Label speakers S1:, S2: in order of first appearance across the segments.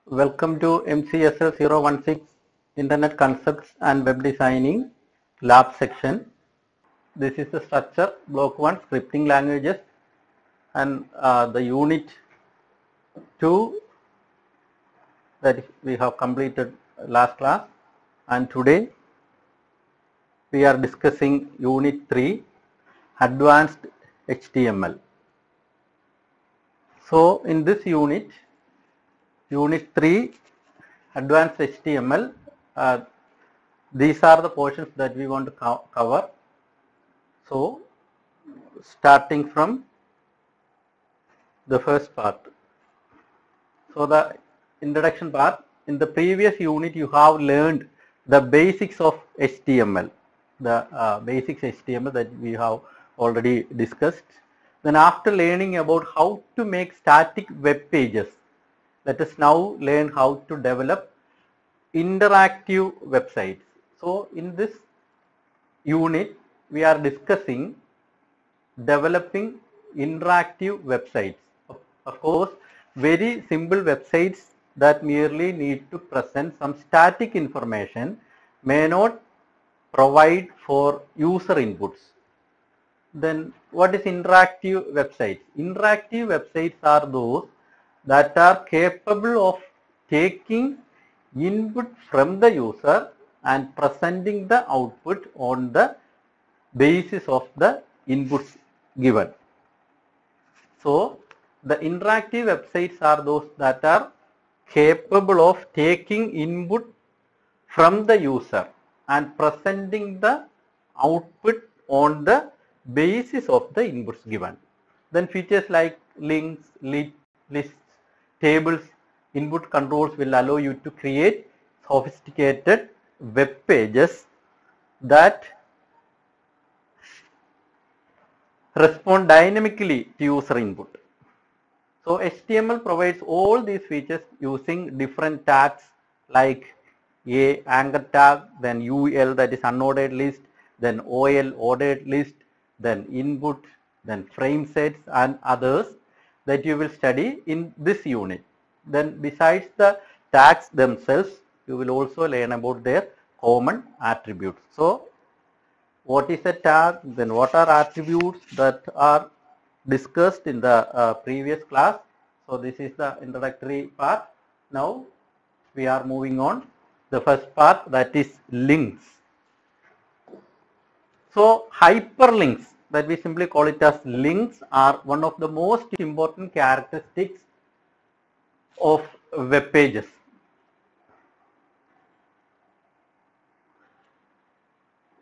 S1: Welcome to MCSL 016 Internet Concepts and Web Designing Lab section. This is the structure, block 1 scripting languages, and the unit 2 that we have completed last class, and today we are discussing unit 3 advanced HTML. So in this unit 3 advanced HTML, these are the portions that we want to cover. So starting from the first part. So the introduction part, in the previous unit you have learned the basics of HTML, the basics HTML that we have already discussed. Then after learning about how to make static web pages, let us now learn how to develop interactive websites. So in this unit we are discussing developing interactive websites. Of course, very simple websites that merely need to present some static information may not provide for user inputs. Then what is interactive websites? Interactive websites are those that are capable of taking input from the user and presenting the output on the basis of the inputs given. So the interactive websites are those that are capable of taking input from the user and presenting the output on the basis of the inputs given. Then features like links, lists, tables, input controls will allow you to create sophisticated web pages that respond dynamically to user input. So HTML provides all these features using different tags like a anchor tag, then UL, that is unordered list, then OL, ordered list, then input, then frame sets and others that you will study in this unit. Then besides the tags themselves, you will also learn about their common attributes. So what is a tag? Then what are attributes that are discussed in the previous class? So this is the introductory part. Now we are moving on. The first part, that is links. So hyperlinks, that we simply call it as links, are one of the most important characteristics of web pages.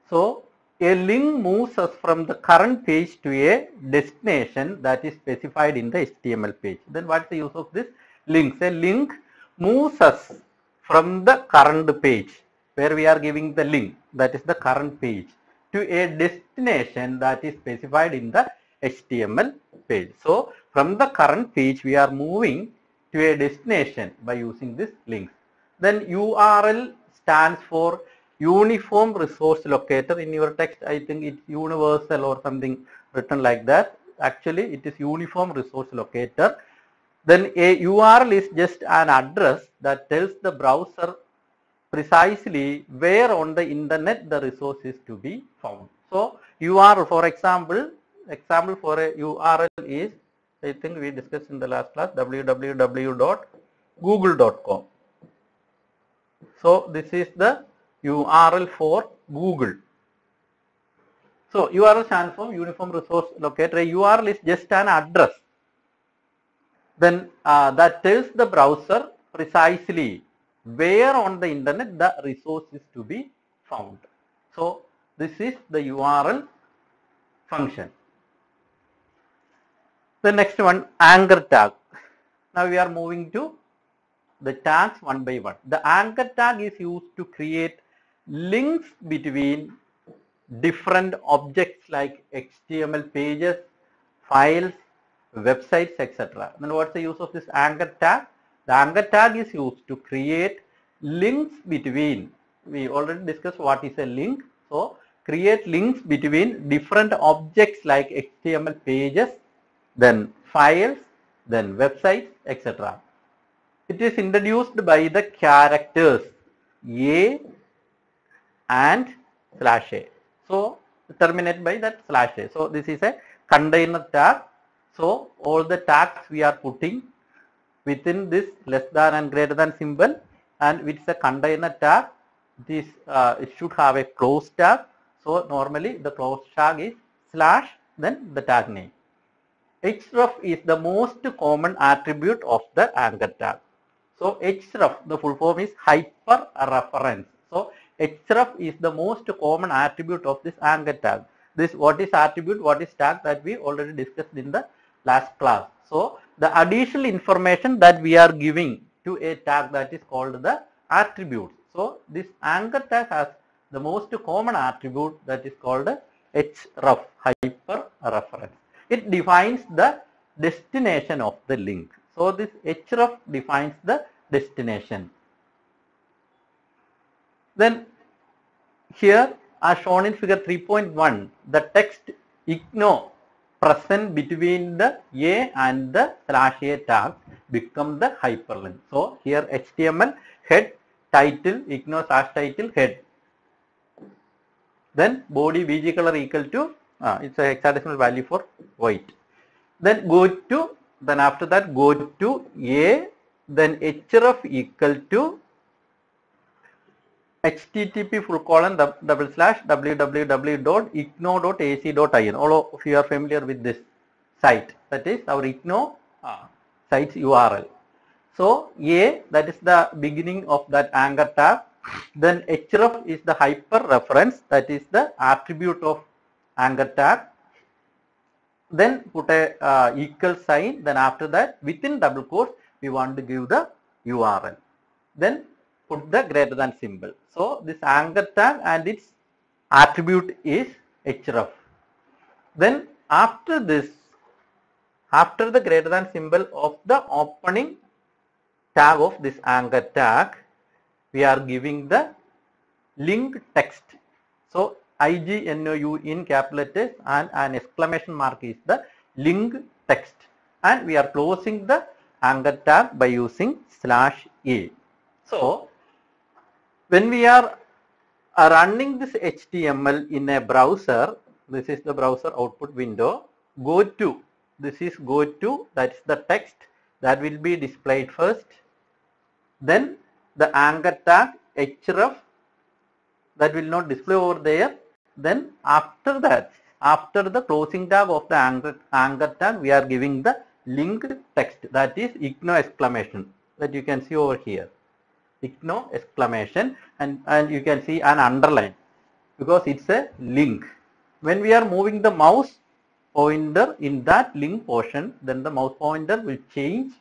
S1: So a link moves us from the current page to a destination that is specified in the HTML page. Then what is the use of this links? A link moves us from the current page where we are giving the link, that is the current page, to a destination that is specified in the HTML page. So from the current page we are moving to a destination by using this links. Then URL stands for Uniform Resource Locator. In your text I think it's universal or something written like that. Actually it is Uniform Resource Locator. Then a URL is just an address that tells the browser precisely where on the internet the resource is to be found. So URL, for example for a URL is, I think we discussed in the last class, www.google.com. So this is the URL for Google. So URL stands for Uniform Resource Locator. A URL is just an address then that tells the browser precisely where on the internet the resource is to be found. So this is the URL function. The next one, anchor tag. Now we are moving to the tags one by one. The anchor tag is used to create links between different objects like HTML pages, files, websites, etc. Then what's the use of this anchor tag? The anchor tag is used to create links between, we already discussed what is a link. So create links between different objects like HTML pages, then files, then websites, etc. it is introduced by the characters A and /A. So terminate by that /A. So this is a container tag. So all the tags we are putting within this less than and greater than symbol, and with the container tag, this it should have a close tag. So normally the close tag is / then the tag name. href is the most common attribute of the anchor tag. So href, the full form is hyper reference. So href is the most common attribute of this anchor tag. This what is attribute, what is tag, that we already discussed in the last class. So the additional information that we are giving to a tag, that is called the attribute. So this anchor tag has the most common attribute, that is called href, hyper reference. It defines the destination of the link. So this href defines the destination. Then here as shown in figure 3.1, the text igno present between the A and the /A tag become the hyperlink. So here HTML head title igno /title head. Then body VG color equal to it's a hexadecimal value for white. Then go to, then after that go to A, then href equal to http://www.igno.ac.in. All of you are familiar with this site, that is our igno site's URL. So A, that is the beginning of that anchor tag. Then href is the hyper reference, that is the attribute of anchor tag. Then put a equal sign. Then after that, within double quotes, we want to give the URL. Then put the greater than symbol. So this anchor tag and its attribute is href. Then after this, after the greater than symbol of the opening tag of this anchor tag, we are giving the link text. So IGNOU in capital letters and an exclamation mark is the link text, and we are closing the anchor tag by using /A. So when we are running this HTML in a browser, this is the browser output window. Go to, this is go to, that is the text that will be displayed first. Then the anchor tag href, that will not display over there. Then after that, after the closing tag of the anchor tag, we are giving the linked text, that is igno exclamation, that you can see over here. Igno exclamation, and you can see an underline because it's a link. When we are moving the mouse pointer in that link portion, then the mouse pointer will change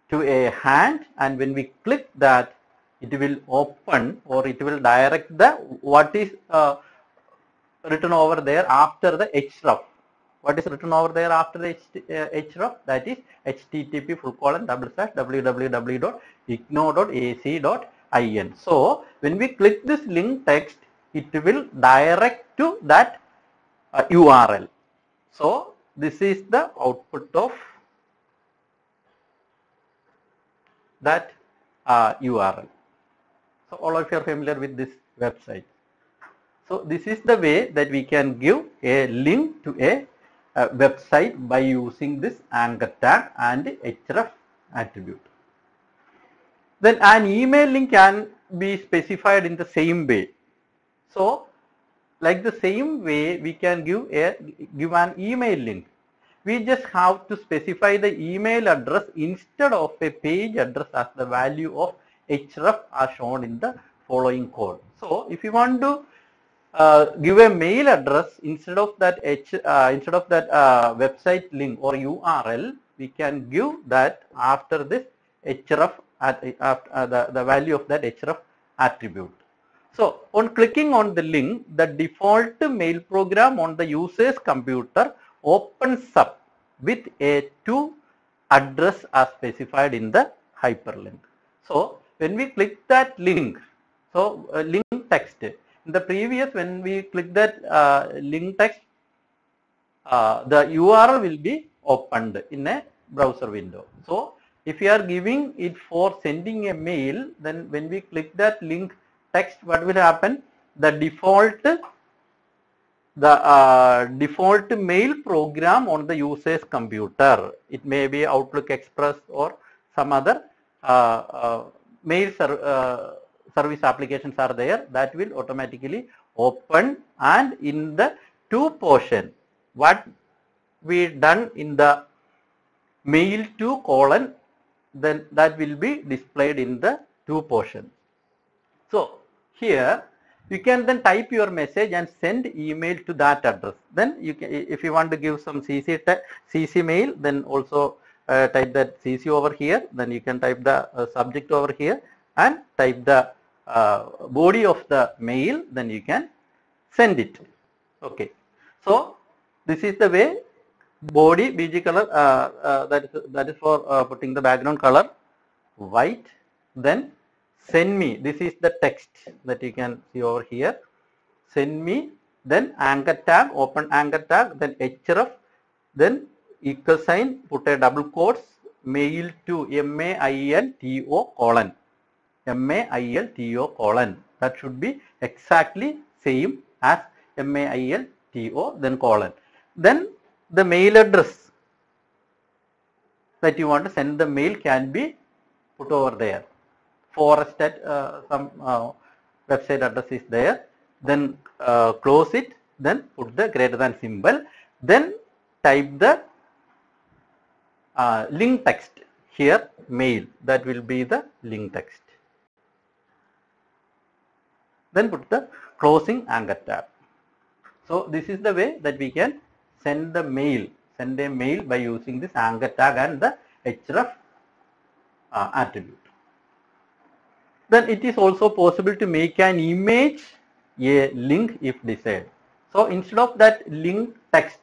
S1: to a hand, and when we click that, it will open or it will direct the what is written over there after the href. What is written over there after the href? That is http://www.igno.ac.in. So when we click this link text, it will direct to that URL. So this is the output of that URL. So all of you are familiar with this website. So this is the way that we can give a link to a website by using this anchor tag and href attribute. Then an email link can be specified in the same way. So like the same way we can give an email link. We just have to specify the email address instead of a page address as the value of href as shown in the following code. So if you want to give a mail address instead of that website link or URL, we can give that after this href the value of that href attribute. So on clicking on the link, the default mail program on the user's computer opens up with a to address as specified in the hyperlink. So when we click that link, so link text, in the previous when we click that link text, the URL will be opened in a browser window. So If you are giving it for sending a mail, then when we click that link text, what will happen? The default mail program on the user's computer. It may be Outlook Express or some other mail service applications are there, that will automatically open, and in the to portion, what we done in the mail to colon, then that will be displayed in the to portion. So here you can then type your message and send email to that address. Then you can, if you want to give some CC mail, then also type that CC over here. Then you can type the subject over here and type the body of the mail. Then you can send it. Okay. So this is the way. Body BG color, that is for putting the background color white. Then send me, this is the text that you can see over here. Send me, then anchor tag, open anchor tag, then href, then equal sign, put a double quotes, mail to MAILTO colon. MAILTO colon. That should be exactly same as MAILTO, then colon. Then the mail address that you want to send the mail can be put over there. Forest at some website address is there. Then close it. Then put the greater than symbol. Then type the link text here, mail. That will be the link text. Then put the closing anchor tab. So this is the way that we can send a mail by using this anchor tag and the href attribute. Then it is also possible to make an image a link if desired. So instead of that link text,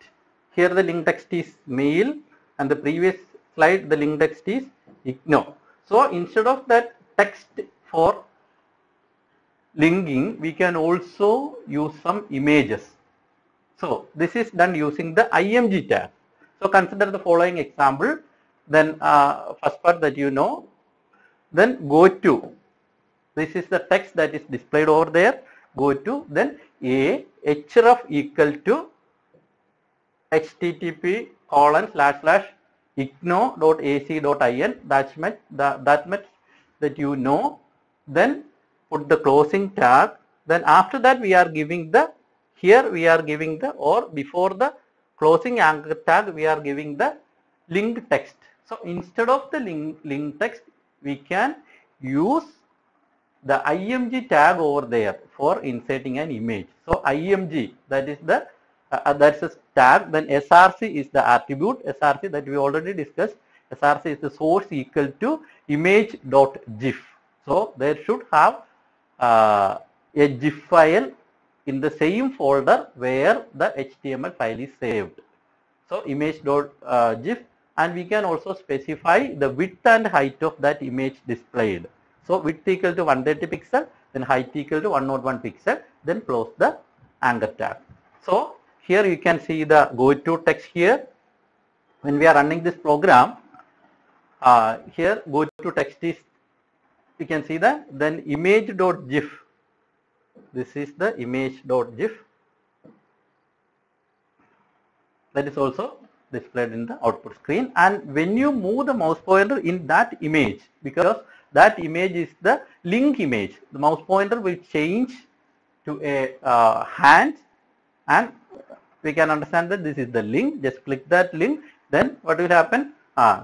S1: here the link text is mail, and the previous slide the link text is ignore. So instead of that text for linking, we can also use some images. So this is done using the IMG tag. So consider the following example. Then first part that you know. Then go to. This is the text that is displayed over there. Go to, then a href equal to http://igno.ac.in. That much that you know. Then put the closing tag. Then after that we are giving the, here we are giving the, or before the closing anchor tag we are giving the link text. So instead of the link text, we can use the IMG tag over there for inserting an image. So IMG, that is the that's a tag. Then SRC is the attribute. SRC that we already discussed. SRC is the source equal to image.gif. So there should have a GIF file in the same folder where the HTML file is saved. So image.gif, and we can also specify the width and height of that image displayed. So width equal to 130 pixel, then height equal to 101 pixel, then close the anchor tag. So here you can see the go to text here. When we are running this program, here go to text is, you can see that, then image.gif. This is the image.gif. That is also displayed in the output screen. And when you move the mouse pointer in that image, because that image is the link image, the mouse pointer will change to a hand, and we can understand that this is the link. Just click that link, then what will happen?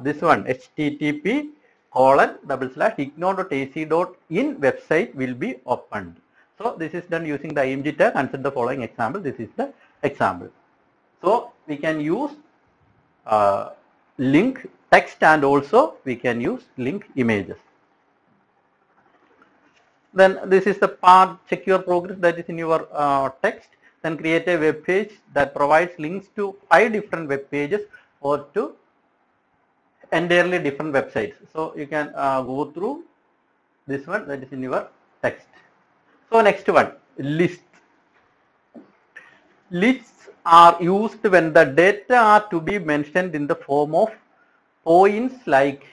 S1: This one, http://igno.ac.in website will be opened. So this is done using the IMG tag. Consider the following example. This is the example. So we can use link text, and also we can use link images. Then this is the part, check your progress, that is in your text. Then create a web page that provides links to 5 different web pages or to entirely different websites. So you can go through this one, that is in your text. So next one, lists. Lists are used when the data are to be mentioned in the form of points like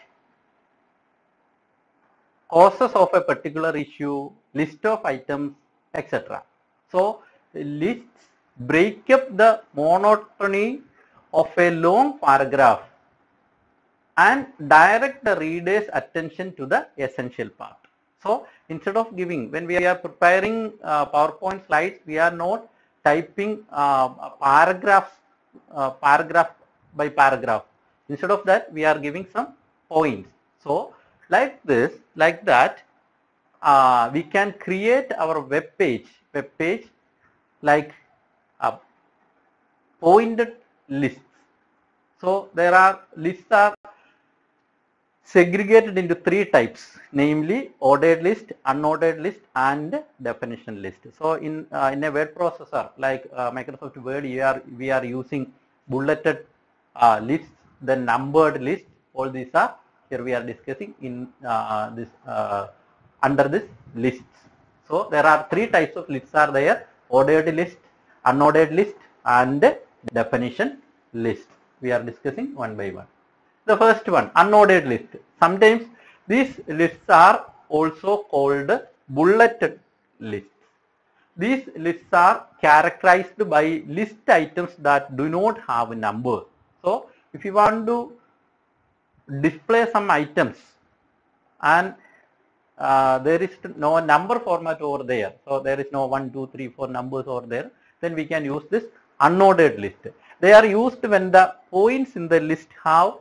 S1: causes of a particular issue, list of items, etc. So lists break up the monotony of a long paragraph and direct the reader's attention to the essential part. So instead of giving, when we are preparing PowerPoint slides, we are not typing paragraph by paragraph. Instead of that, we are giving some points. So like this, like that, we can create our web page like pointed lists. So there are lists are segregated into three types, namely ordered list, unordered list, and definition list. So in a word processor like Microsoft Word, we are using bulleted lists, then numbered lists. All these are here we are discussing in this under this lists. So there are three types of lists are there: ordered list, unordered list, and definition list. We are discussing one by one. The first one, unordered list. Sometimes these lists are also called bulleted lists. These lists are characterized by list items that do not have a number. So if you want to display some items and there is no number format over there, so there is no 1, 2, 3, 4 numbers over there, then we can use this unordered list. They are used when the points in the list have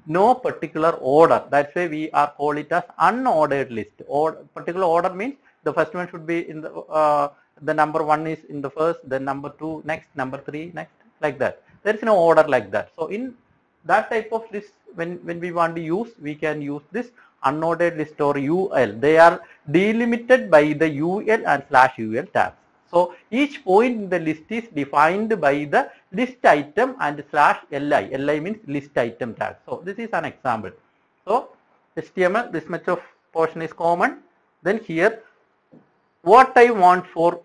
S1: no particular order. That's why we are call it as unordered list. Or particular order means the first one should be in the number 1 is in the first, then number 2 next, number 3 next, like that. There is no order like that. So in that type of list, when we want to use, we can use this unordered list or UL. They are delimited by the UL and /UL tabs. So each point in the list is defined by the list item and /li. Li means list item tag. So this is an example. So HTML, this much of portion is common. Then here, what I want for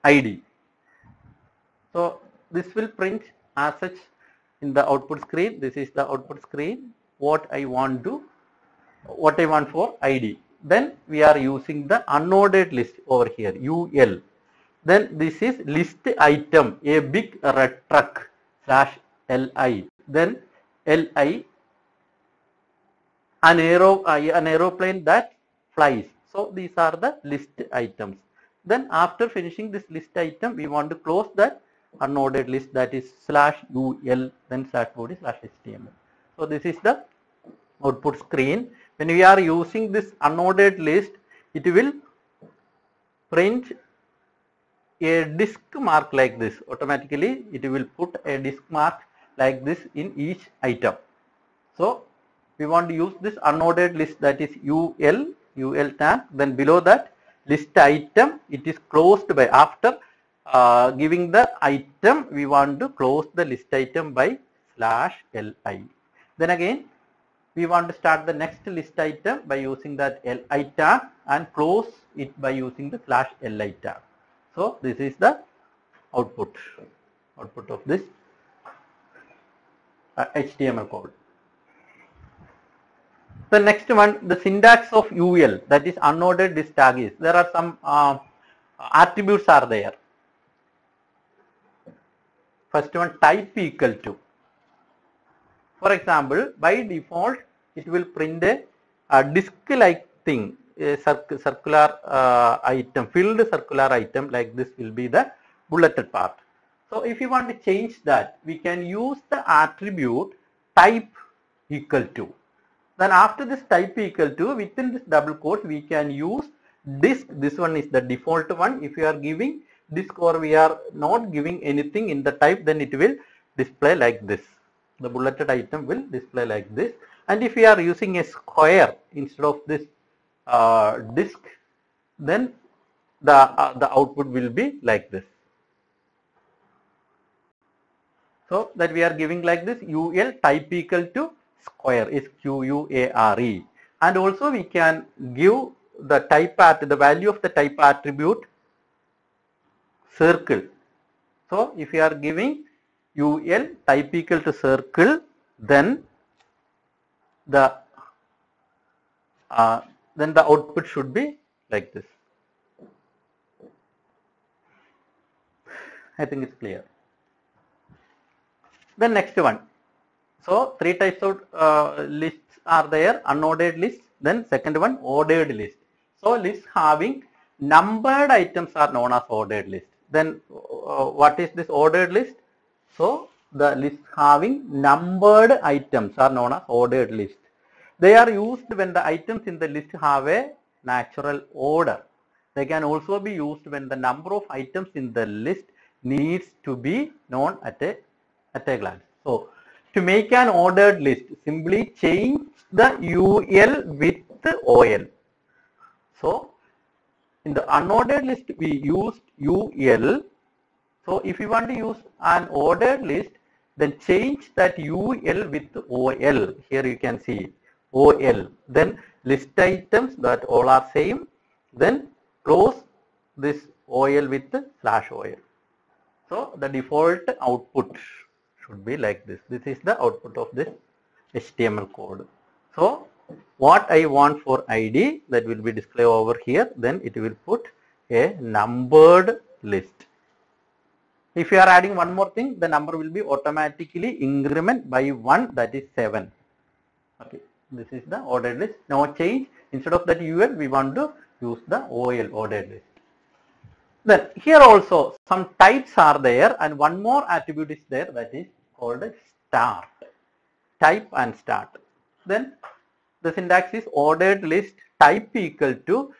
S1: ID. So this will print as such in the output screen. This is the output screen. What I want for ID. Then we are using the unordered list over here, UL. Then this is list item, a big red truck /li. Then li, an aeroplane that flies. So these are the list items. Then after finishing this list item, we want to close that unordered list, that is /ul, then /body /html. So this is the output screen. When we are using this unordered list, it will print a disk mark like this. Automatically it will put a disk mark like this in each item. So we want to use this unordered list, that is UL tag. Then below that list item, it is closed by, after giving the item, we want to close the list item by /li. Then again we want to start the next list item by using that li tag and close it by using the /li tag. So this is the output of this HTML code. The next one, the syntax of UL, that is unordered list tag, is there are some attributes are there. First one, type equal to. For example, by default, it will print a disk-like thing, a circular item, filled circular item like this will be the bulleted part. So if you want to change that, we can use the attribute type equal to. Then after this type equal to, within this double quote, we can use disk. This one is the default one. If you are giving disk or we are not giving anything in the type, then it will display like this. The bulleted item will display like this. And if we are using a square instead of this disk, then the output will be like this. So that we are giving like this, UL type equal to square is QUARE. And also we can give the type the value of the type attribute circle. So if you are giving UL type equal to circle, then the then the output should be like this. I think it's clear. The next one. So three types of lists are there: unordered list, then second one ordered list. So lists having numbered items are known as ordered list. Then what is this ordered list? So the lists having numbered items are known as ordered list. They are used when the items in the list have a natural order. They can also be used when the number of items in the list needs to be known at a glance. So to make an ordered list, simply change the UL with OL. So in the unordered list we used UL. So if you want to use an ordered list, then change that UL with OL. Here you can see OL. Then list items that all are same. Then close this OL with /OL. So the default output should be like this. This is the output of this HTML code. So what I want for ID, that will be displayed over here. Then it will put a numbered list. If you are adding one more thing, the number will be automatically increment by 1, that is 7. Okay, this is the ordered list. Now change, instead of that UL, we want to use the OL, ordered list. Then here also some types are there, and one more attribute is there, that is called start. Type and start. Then the syntax is ordered list type equal to,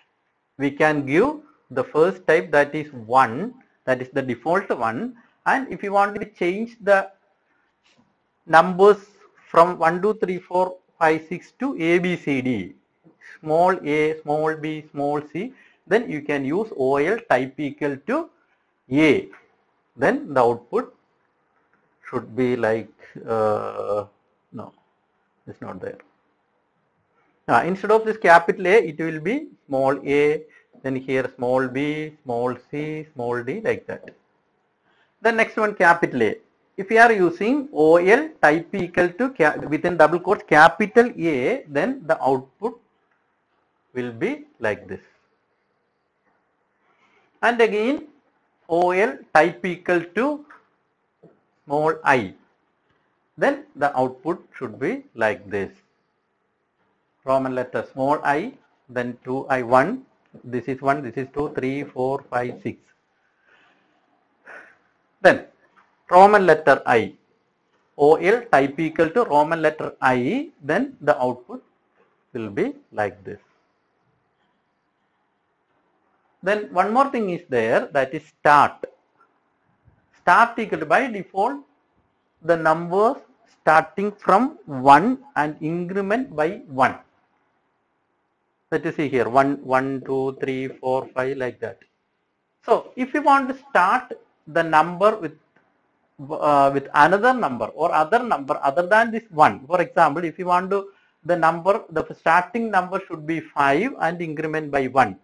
S1: we can give the first type, that is 1, that is the default one, and if you want to change the numbers from 1, 2, 3, 4, 5, 6 to A, B, C, D, small a, small b, small c, then you can use OL type equal to A. Then the output should be like, no, it's not there. Instead of this capital A, it will be small a, then here small b, small c, small d, like that. The next one, capital A. If you are using OL type equal to within double quotes capital A, then the output will be like this. And again OL type equal to small I, then the output should be like this. Roman letter small I, then 2I, 1, this is 1, this is 2, 3, 4, 5, 6. Then Roman letter I, OL type equal to Roman letter I, then the output will be like this. Then one more thing is there, that is start. Start equal to, by default the numbers starting from 1 and increment by 1. Let us see here, 1, 1, 2, 3, 4, 5, like that. So if you want to start the number with another number or other number other than this 1, for example, if you want to, the starting number should be 5 and increment by 1.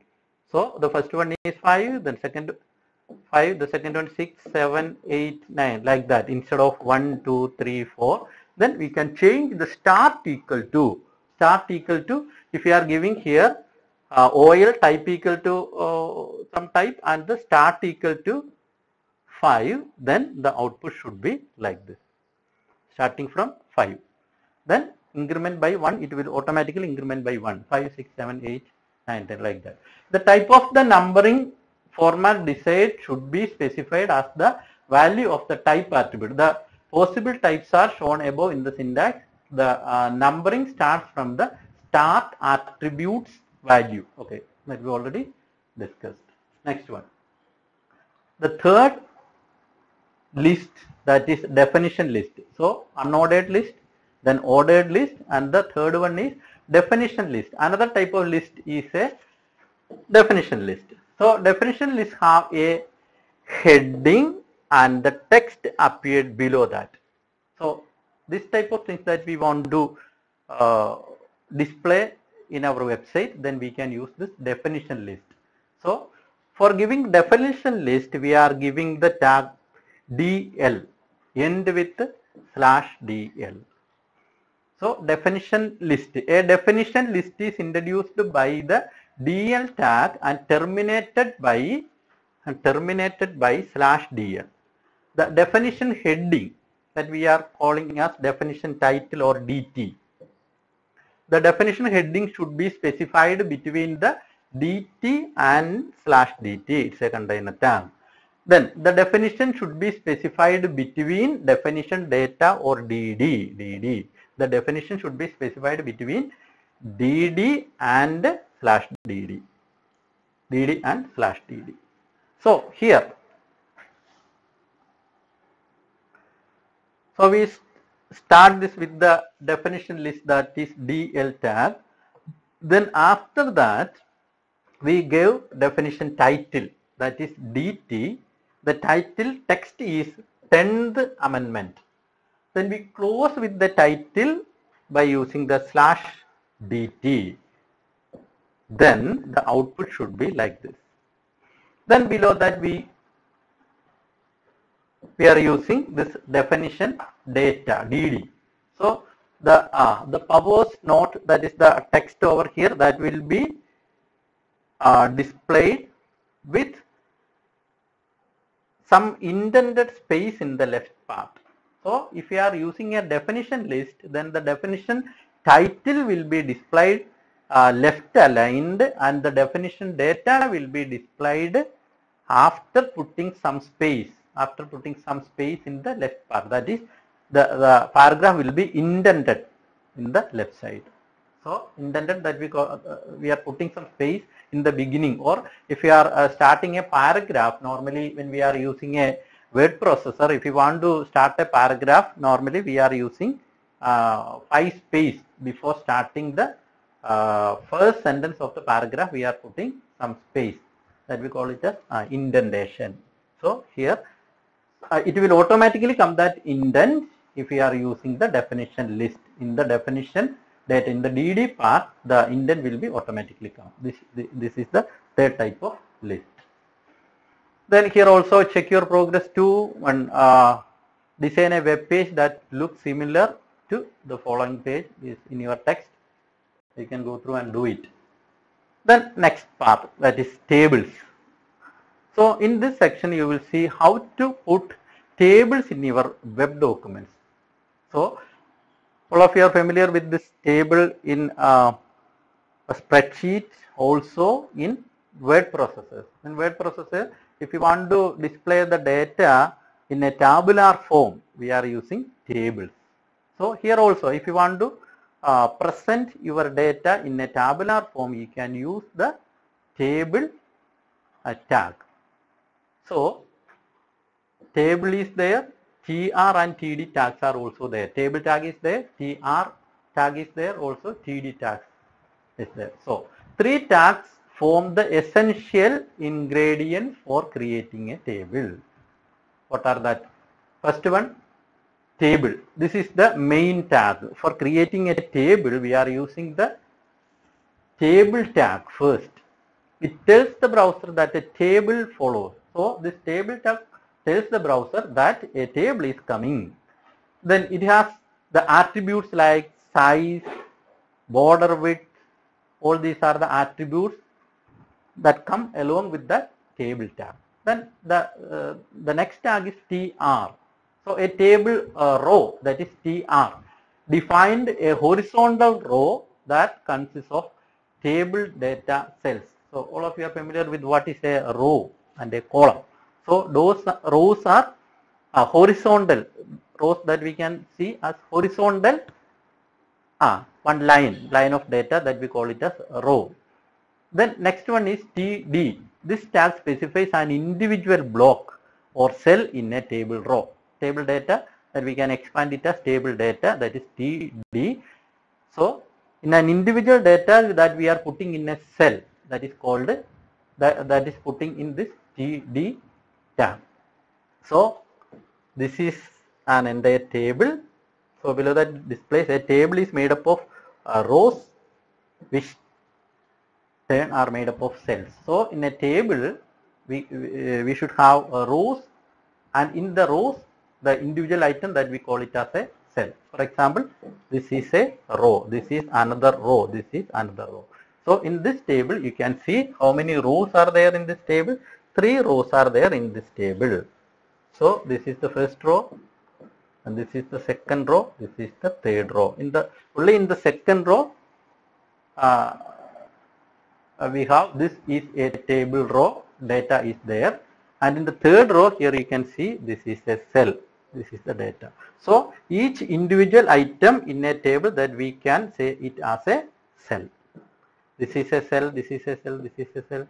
S1: So the first one is 5, then second 5, the second one 6, 7, 8, 9, like that. Instead of 1, 2, 3, 4, then we can change the start equal to, if you are giving here OL type equal to some type and the start equal to 5, then the output should be like this, starting from 5. Then increment by 1, it will automatically increment by 1, 5, 6, 7, 8, 9, 10, like that. The type of the numbering format desired should be specified as the value of the type attribute. The possible types are shown above in the syntax. The numbering starts from the start attributes value. Okay, that we already discussed. Next one. The third list, that is definition list. So unordered list, then ordered list, and the third one is definition list. Another type of list is a definition list. So definition list have a heading and the text appeared below that. So this type of things that we want to display in our website, then we can use this definition list. So for giving definition list, we are giving the tag DL, end with /DL. So definition list. A definition list is introduced by the DL tag and terminated by /DL. The definition heading that we are calling as definition title or DT. The definition heading should be specified between the DT and /DT. It's a container tag. Then the definition should be specified between definition data or DD. The definition should be specified between DD and /DD. DD and /DD. So here, so we start this with the definition list, that is DL tag. Then after that, we give definition title, that is DT. The title text is 10th amendment. Then we close with the title by using the /DT. Then the output should be like this. Then below that we are using this definition data, DD. So the powers note, that is the text over here, that will be displayed with some indented space in the left part. So if you are using a definition list, then the definition title will be displayed left aligned, and the definition data will be displayed after putting some space. After putting some space in the left part, that is the paragraph will be indented in the left side. So indented, that we are putting some space in the beginning, or if you are starting a paragraph, normally when we are using a word processor, if you want to start a paragraph, normally we are using 5 space before starting the first sentence of the paragraph. We are putting some space, that we call it as indentation. So here it will automatically come that indent if we are using the definition list. In the definition data, in the DD part, the indent will be automatically come. This is the third type of list. Then here also check your progress to and design a web page that looks similar to the following page is in your text. You can go through and do it. Then next part, that is tables. So in this section you will see how to put tables in your web documents. So all of you are familiar with this table in a spreadsheet, also in word processors. In word processor, if you want to display the data in a tabular form, we are using tables. So here also, if you want to present your data in a tabular form, you can use the table tag. So table is there, TR and TD tags are also there. Table tag is there, TR tag is there, also TD tag is there. So 3 tags form the essential ingredient for creating a table. What are that? First one, table. This is the main tag. For creating a table, we are using the table tag first. It tells the browser that a table follows. So this table tag tells the browser that a table is coming. Then it has the attributes like size, border width. All these are the attributes that come along with the table tag. Then the next tag is TR. So a table row, that is TR, defined a horizontal row that consists of table data cells. So all of you are familiar with what is a row and a column. So those rows are horizontal rows that we can see as horizontal one line of data, that we call it as a row. Then next one is TD. This tag specifies an individual block or cell in a table row. Table data, that we can expand it as table data, that is TD. So in an individual data that we are putting in a cell, that is called that is putting in this TD tag. So this is an entire table. So below that displays a table is made up of rows which then are made up of cells. So in a table we should have rows, and in the rows the individual item, that we call it as a cell. For example, this is a row, this is another row, this is another row. So in this table you can see how many rows are there in this table. 3 rows are there in this table. So this is the first row, and this is the second row, this is the third row. Only in the second row we have this is a table row, data is there, and in the third row here you can see this is a cell, this is the data. So each individual item in a table that we can say it as a cell. This is a cell, this is a cell, this is a cell.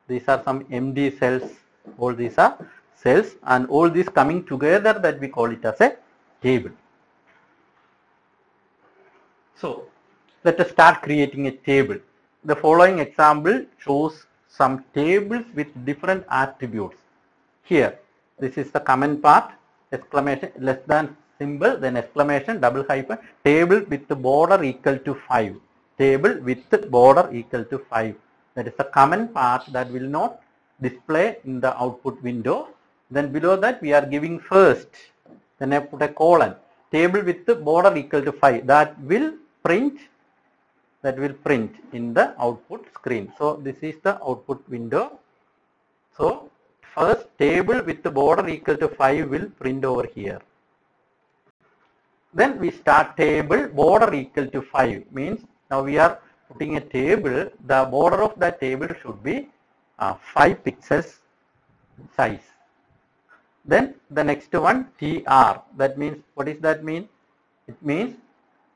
S1: These are some empty cells. All these are cells, and all these coming together that we call it as a table. So let us start creating a table. The following example shows some tables with different attributes. Here, this is the comment part, exclamation, less than symbol, then exclamation, double hyphen, table with the border equal to 5. Table with the border equal to 5. That is the comment part that will not display in the output window. Then below that we are giving first. Then I put a colon. Table with the border equal to 5. That will print in the output screen. So this is the output window. So first table with the border equal to 5 will print over here. Then we start table border equal to 5 means now we are putting a table. The border of that table should be 5 pixels size. Then the next one TR. That means, what does that mean? It means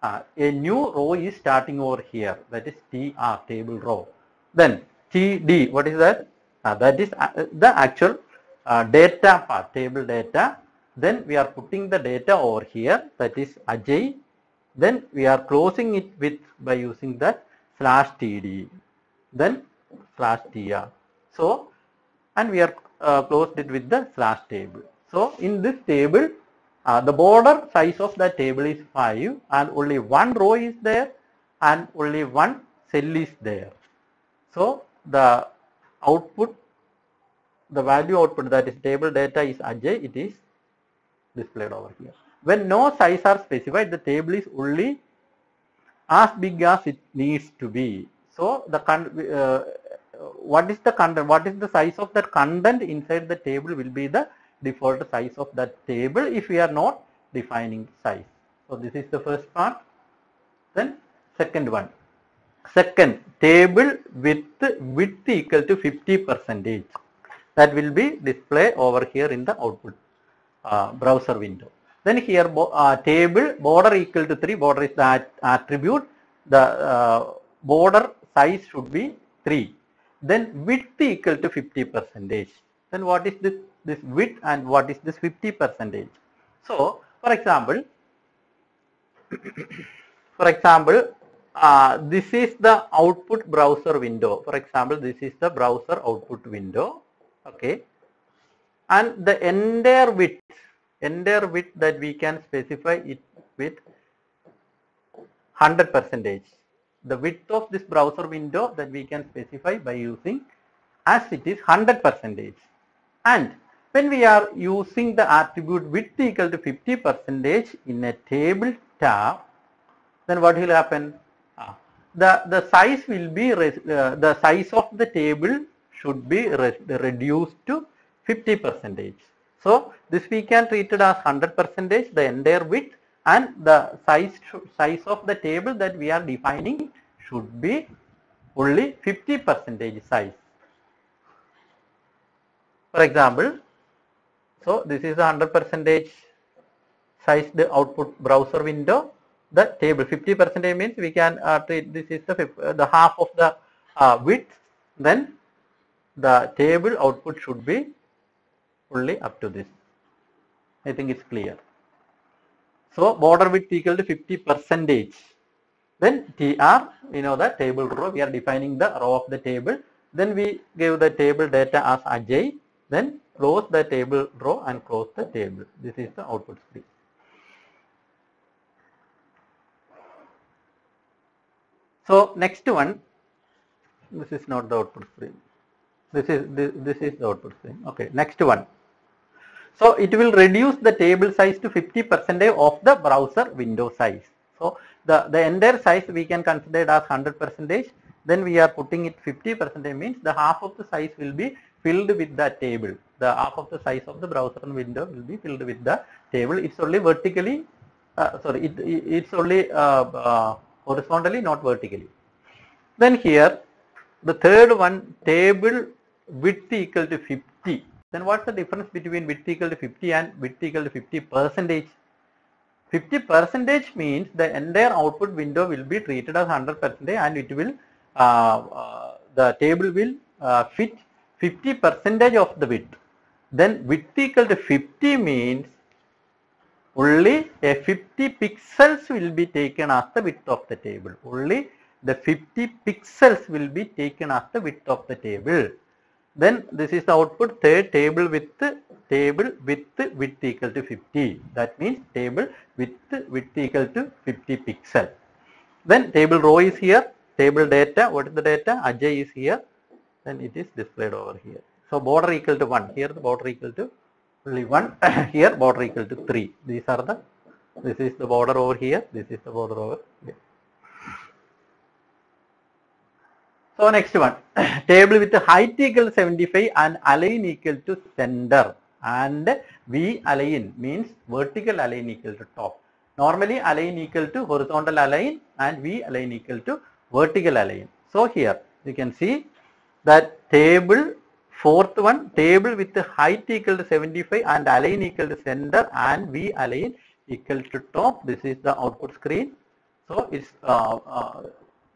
S1: a new row is starting over here. That is TR, table row. Then TD. What is that? That is the actual data part, table data. Then we are putting the data over here. That is Ajay. Then we are closing it with by using that /TD. Then /TR. So, and we are closed it with the /table. So in this table, the border size of the table is 5, and only one row is there and only one cell is there. So the output, the value output, that is table data is Ajay, it is displayed over here. When no size are specified, the table is only as big as it needs to be. So the what is the content, what is the size of that content inside the table will be the default size of that table if we are not defining size. So this is the first part. Then second one. Second, table with width equal to 50%. That will be displayed over here in the output browser window. Then here table border equal to 3, border is the attribute, the border size should be 3. Then width equal to 50%. Then what is this width and what is this 50%? So for example, this is the output browser window. For example, this is the browser output window. Okay, and the entire width that we can specify it with 100%. The width of this browser window that we can specify by using as it is 100%. And when we are using the attribute width equal to 50% in a table tab, then what will happen? The size will be the size of the table should be reduced to 50%. So this we can treat it as 100%, the entire width, and the size of the table that we are defining should be only 50% size. For example, so this is a 100% size the output browser window. The table 50% means we can treat this is the half of the width. Then the table output should be only up to this. I think it's clear. So border width equal to 50%. Then TR, we know the table row, we are defining the row of the table. Then we give the table data as Ajay. Then close the table row and close the table. This is the output screen. So next one, this is not the output screen. This is the output screen. Okay, next one. So it will reduce the table size to 50% of the browser window size. So the entire size we can consider it as 100%. Then we are putting it 50% means the half of the size will be filled with the table. The half of the size of the browser window will be filled with the table. It's only vertically, it's only horizontally, not vertically. Then here, the third one, table width equal to 50. Then what's the difference between width equal to 50 and width equal to 50%? 50% means the entire output window will be treated as 100% and it will, the table will fit 50% of the width. Then width equal to 50 means only a 50 pixels will be taken as the width of the table. Only the 50 pixels will be taken as the width of the table. Then this is the output, third table width equal to 50. That means table width equal to 50 pixel. Then table row is here, table data, what is the data? Ajay is here, then it is displayed over here. So border equal to 1, here the border equal to only 1, here border equal to 3. These are the, this is the border over here, this is the border over here. So next one, table with height equal to 75 and align equal to center, and V align means vertical align equal to top. Normally align equal to horizontal align and V align equal to vertical align. So here you can see that table, fourth one, table with height equal to 75 and align equal to center and V align equal to top. This is the output screen. So it's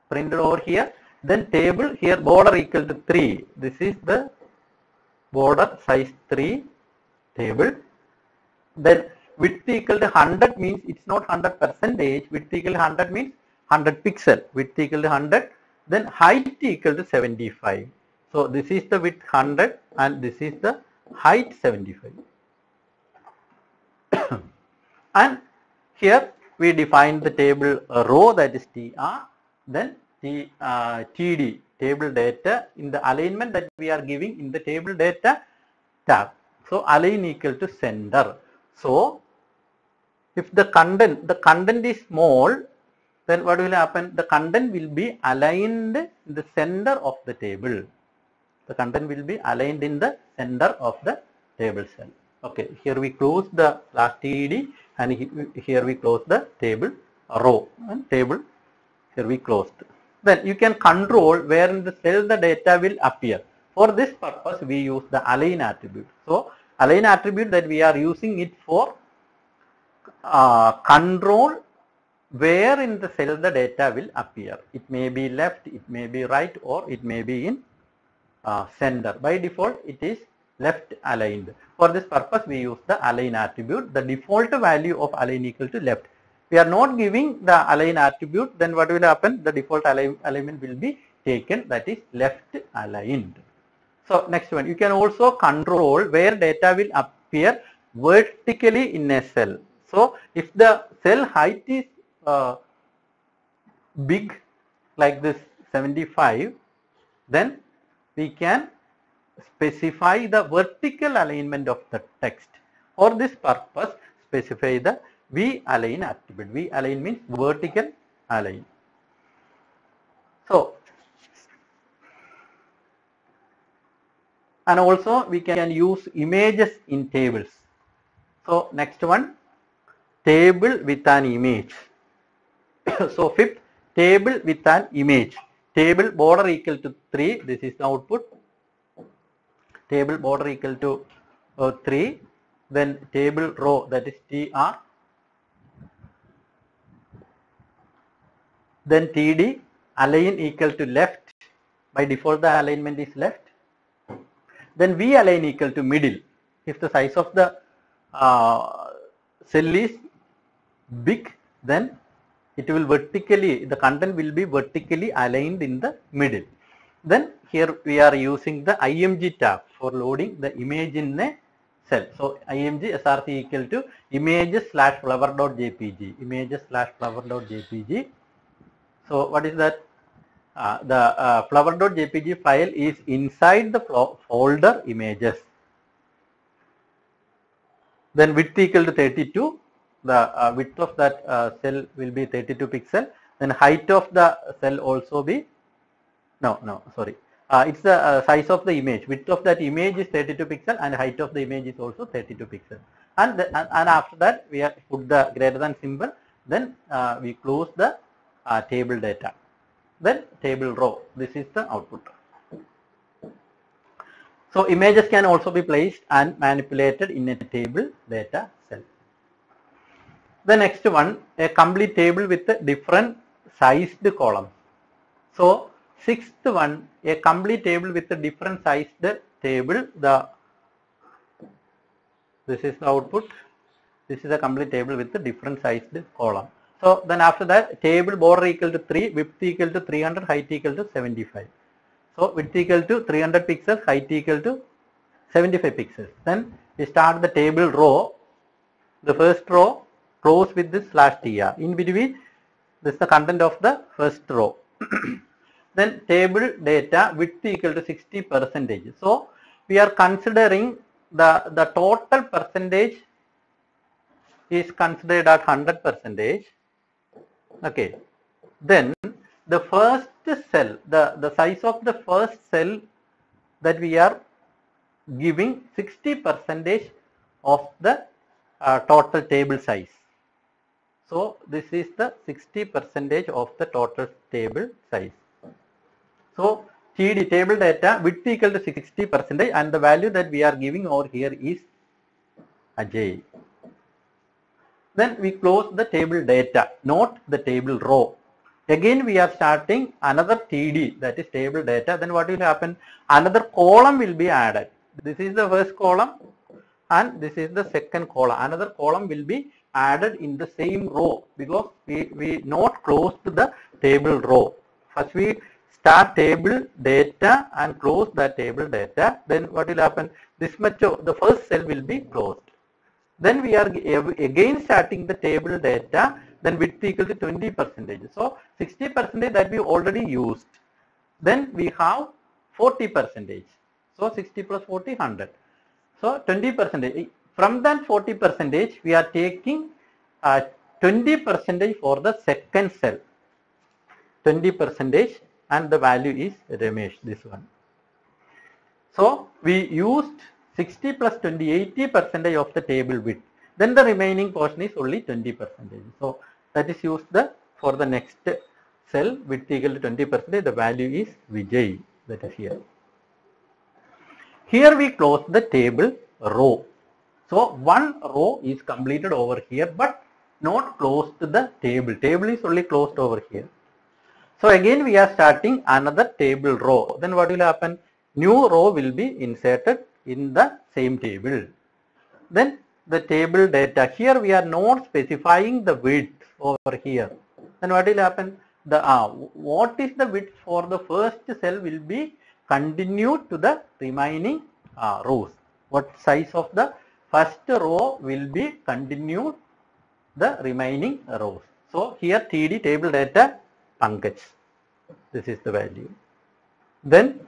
S1: printed over here. Then table here border equal to 3. This is the border size 3 table. Then width equal to 100 means it's not 100%. Width equal to 100 means 100 pixel. Width equal to 100. Then height equal to 75. So this is the width 100 and this is the height 75. And here we define the table row, that is TR. Then TD, table data, in the alignment that we are giving in the table data tab. So align equal to center. So if the content is small, then what will happen? The content will be aligned in the center of the table. The content will be aligned in the center of the table cell. Okay, here we close the last TED and here we close the table row and table, here we closed. Then you can control where in the cell the data will appear. For this purpose we use the align attribute. So align attribute that we are using it for control where in the cell the data will appear. It may be left, it may be right, or it may be in center. By default it is left aligned. For this purpose we use the align attribute. The default value of align equal to left. We are not giving the align attribute, then what will happen? The default alignment will be taken, that is left aligned. So next one, you can also control where data will appear vertically in a cell. So if the cell height is big like this 75, then we can specify the vertical alignment of the text. For this purpose specify the V align attribute. V align means vertical align. So and also we can use images in tables. So next one, table with an image. So fifth, table with an image. Table border equal to 3. This is the output. Table border equal to 3. Then table row, that is TR. Then TD, align equal to left. By default the alignment is left. Then V align equal to middle. If the size of the cell is big, then it will vertically, the content will be vertically aligned in the middle. Then here we are using the IMG tab for loading the image in a cell. So IMG SRC equal to images/flower.jpg. Images/flower.jpg. So what is that? The flower.jpg file is inside the folder images. then width equal to 32, the width of that cell will be 32 pixel, then height of the cell also be, sorry, it's the size of the image, width of that image is 32 pixel and height of the image is also 32 pixel, and after that we have put the greater than symbol, then we close the table data, then table row. This is the output. So images can also be placed and manipulated in a table data cell. The next one, a complete table with different sized columns. So sixth one, a complete table with a different sized table. This is the output. This is a complete table with a different sized column. So then after that, table border equal to 3, width equal to 300, height equal to 75. So width equal to 300 pixels, height equal to 75 pixels. Then we start the table row. The first row close with this /tr. In between, this is the content of the first row. Then table data width equal to 60 percentage. So we are considering the total percentage is considered at 100 percentage. Okay. Then the first cell, the size of the first cell that we are giving 60 percentage of the total table size. So this is the 60 percentage of the total table size. So TD table data width equal to 60 percentage and the value that we are giving over here is Ajay. Then we close the table data, not the table row. Again we are starting another TD, that is table data. Then what will happen? Another column will be added. This is the first column and this is the second column. Another column will be added in the same row because we not close the table row. First we start table data and close that table data. Then what will happen? This much of the first cell will be closed. Then we are again starting the table data, then width equal to 20 percentage. So 60 percentage that we already used. Then we have 40 percentage. So 60 plus 40, 100. So 20 percentage. From that 40 percentage, we are taking 20 percentage for the second cell. 20 percentage and the value is Ramesh, this one. So we used 60 plus 20, 80 percentage of the table width. Then the remaining portion is only 20 percentage. So that is used for the next cell width equal to 20 percentage. The value is Vijay, that is here. Here we close the table row. So one row is completed over here but not closed to the table. Table is only closed over here. So again we are starting another table row. Then what will happen? New row will be inserted in the same table. Then the table data. Here we are not specifying the width over here. Then what will happen? What is the width for the first cell will be continued to the remaining rows. What size of the first row will be continued the remaining rows. So here TD table data Pankaj. This is the value. Then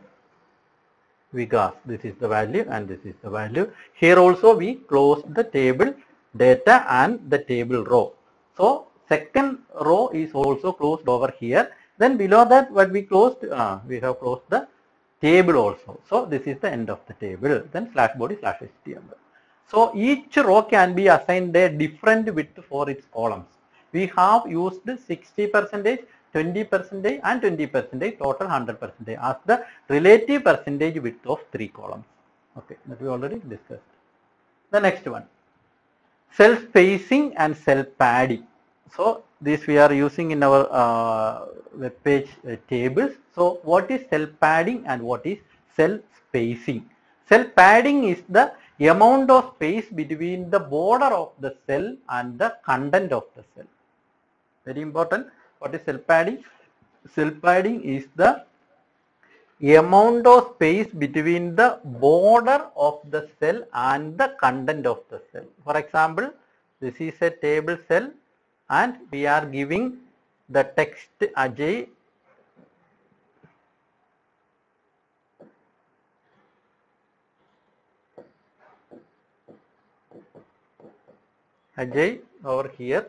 S1: Vikas, this is the value and this is the value. Here also we close the table data and the table row. So second row is also closed over here. Then below that what we closed, we have closed the table also. So this is the end of the table. Then /body/HTML. So each row can be assigned a different width for its columns. We have used 60 percentage, 20 percentage and 20 percentage, total 100 percentage as the relative percentage width of 3 columns. Okay, that we already discussed. The next one, cell spacing and cell padding. So this we are using in our web page tables. So what is cell padding and what is cell spacing? Cell padding is the amount of space between the border of the cell and the content of the cell. Very important. What is cell padding? Cell padding is the amount of space between the border of the cell and the content of the cell. For example, this is a table cell and we are giving the text Ajay Ajay over here.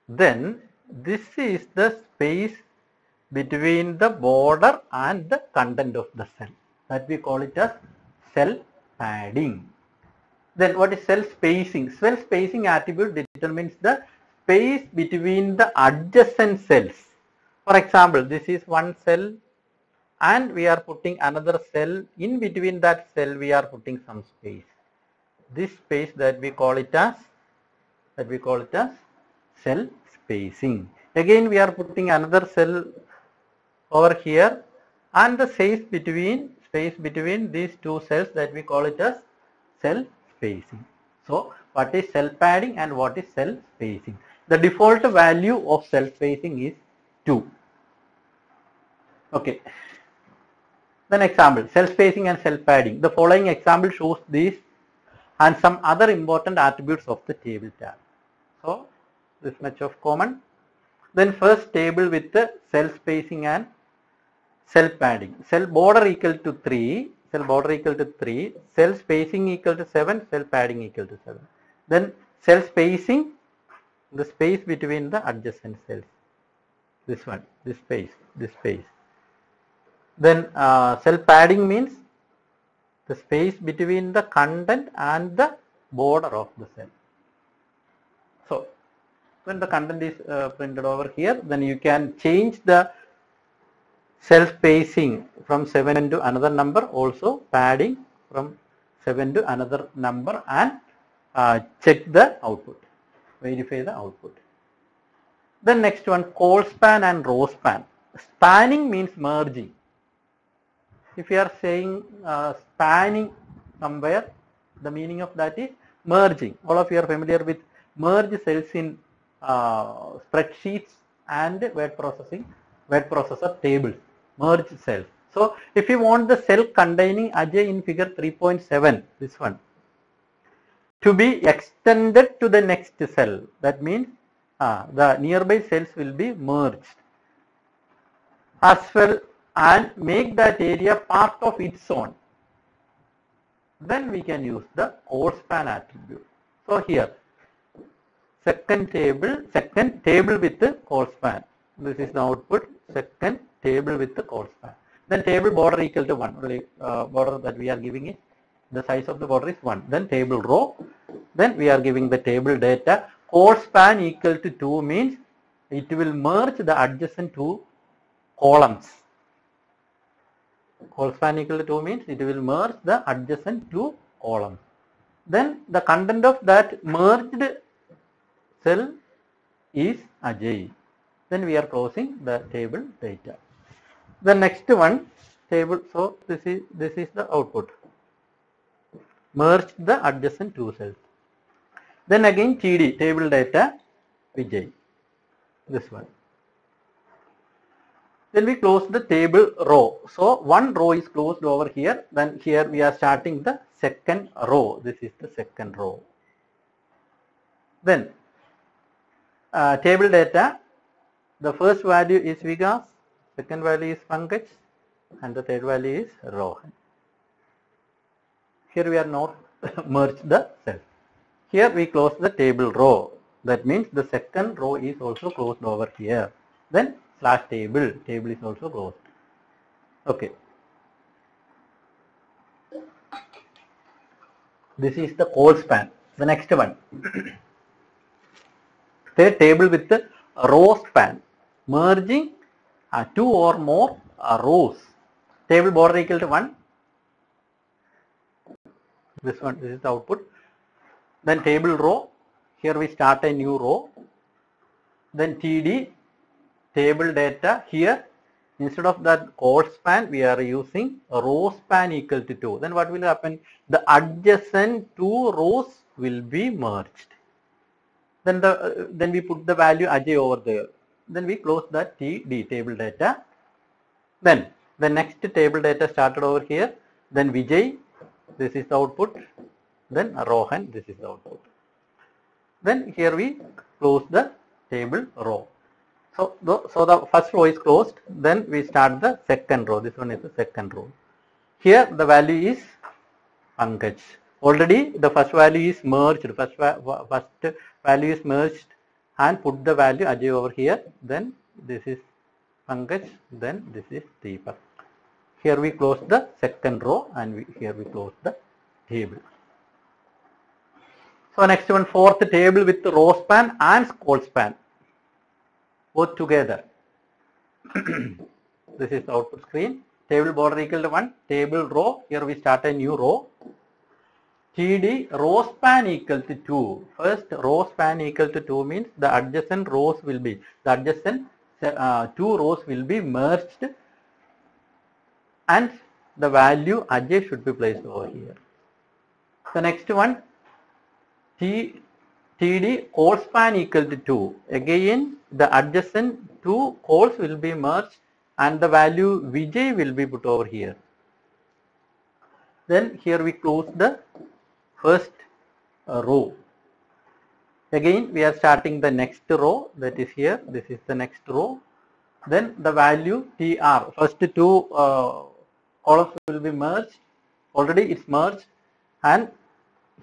S1: Then this is the space between the border and the content of the cell. That we call it as cell padding. Then what is cell spacing? Cell spacing attribute determines the space between the adjacent cells. For example, this is one cell and we are putting another cell. In between that cell we are putting some space. This space that we call it as cell spacing. Again we are putting another cell over here and the space between these two cells, that we call it as cell spacing. So what is cell padding and what is cell spacing? The default value of cell spacing is 2. Okay. Then example, cell spacing and cell padding. The following example shows these and some other important attributes of the table tab. So this much of common. Then first table with the cell spacing and cell padding. Cell border equal to 3, cell spacing equal to 7, cell padding equal to 7. Then cell spacing, the space between the adjacent cells. This one, this space. Then cell padding means the space between the content and the border of the cell. So when the content is printed over here, then you can change the cell spacing from 7 to another number, also padding from 7 to another number, and check the output, verify the output. Then next one, col span and row span. Spanning means merging. If you are saying spanning somewhere, the meaning of that is merging. All of you are familiar with merge cells in spreadsheets and word processor tables. Merge cells. So if you want the cell containing Ajay in figure 3.7, this one, to be extended to the next cell, that means the nearby cells will be merged as well, and make that area part of its own. Then we can use the col span attribute. So here, second table with the col span. This is the output, second table with the col span. Then table border equal to 1. Border that we are giving it, the size of the border is 1. Then table row. Then we are giving the table data. Col span equal to 2 means it will merge the adjacent two columns. Col span equal to 2 means it will merge the adjacent two columns. Then the content of that merged cell is Ajay. Then we are closing the table data. The next one, table. So this is the output. Merge the adjacent two cells. Then again TD, table data, Vijay. This one. Then we close the table row. So one row is closed over here. Then here we are starting the second row. This is the second row. Then table data. The first value is Vikas, second value is Pankaj, and the third value is Rohan. Here we are not merged the cells. Here we close the table row. That means the second row is also closed over here. Then slash table is also closed. Okay. This is the col span. The next one. Third table with the row span. Merging two or more rows. Table border equal to 1. This is the output. Then table row. Here we start a new row. Then TD, table data. Here instead of that col span we are using a row span equal to 2. Then what will happen? The adjacent two rows will be merged. Then we put the value Ajay over there. Then we close that TD, table data. Then the next table data started over here. Then Vijay, this is the output. Then Rohan, this is the output. Then here we close the table row. So the first row is closed. Then we start the second row. This one is the second row. Here the value is Pankaj. Already the first value is merged. First value is merged and put the value Ajay over here. Then this is Pankaj. Then this is Deepak. Here we close the second row and here we close the table. So next one, fourth table with the row span and col span both together. This is the output screen. Table border equal to 1. Table row. Here we start a new row. TD row span equal to 2. First row span equal to 2 means the adjacent rows will be, the adjacent two rows will be merged and the value Ajay should be placed over here. The next one, TD col span equal to 2. Again the adjacent two cols will be merged and the value Vijay will be put over here. Then here we close the first row. Again we are starting the next row, that is here. This is the next row. Then the value TR, first two columns will be merged. Already it's merged and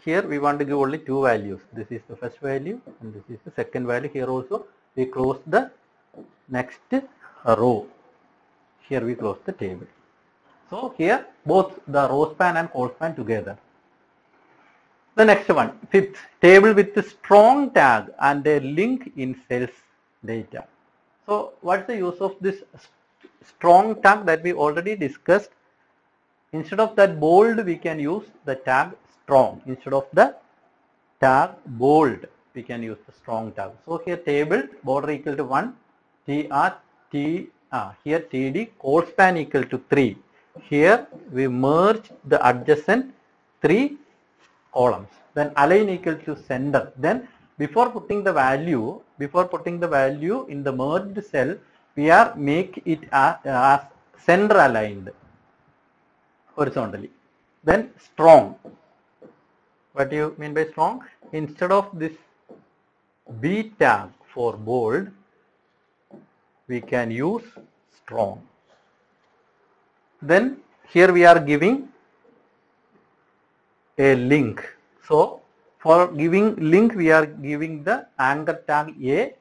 S1: here we want to give only two values. This is the first value and this is the second value. Here also we close the next row. Here we close the table. So here both the row span and col span together. The next one, fifth, table with the strong tag and a link in sales data. So what's the use of this strong tag that we already discussed? Instead of that bold, we can use the tag strong. Instead of the tag bold, we can use the strong tag. So here table border equal to 1, here TD col span equal to 3. Here we merge the adjacent 3 columns. Then align equal to center. Then before putting the value in the merged cell, we are make it as center aligned horizontally. Then strong. What do you mean by strong? Instead of this B tag for bold, we can use strong. Then here we are giving a link. So for giving link, we are giving the anchor tag A.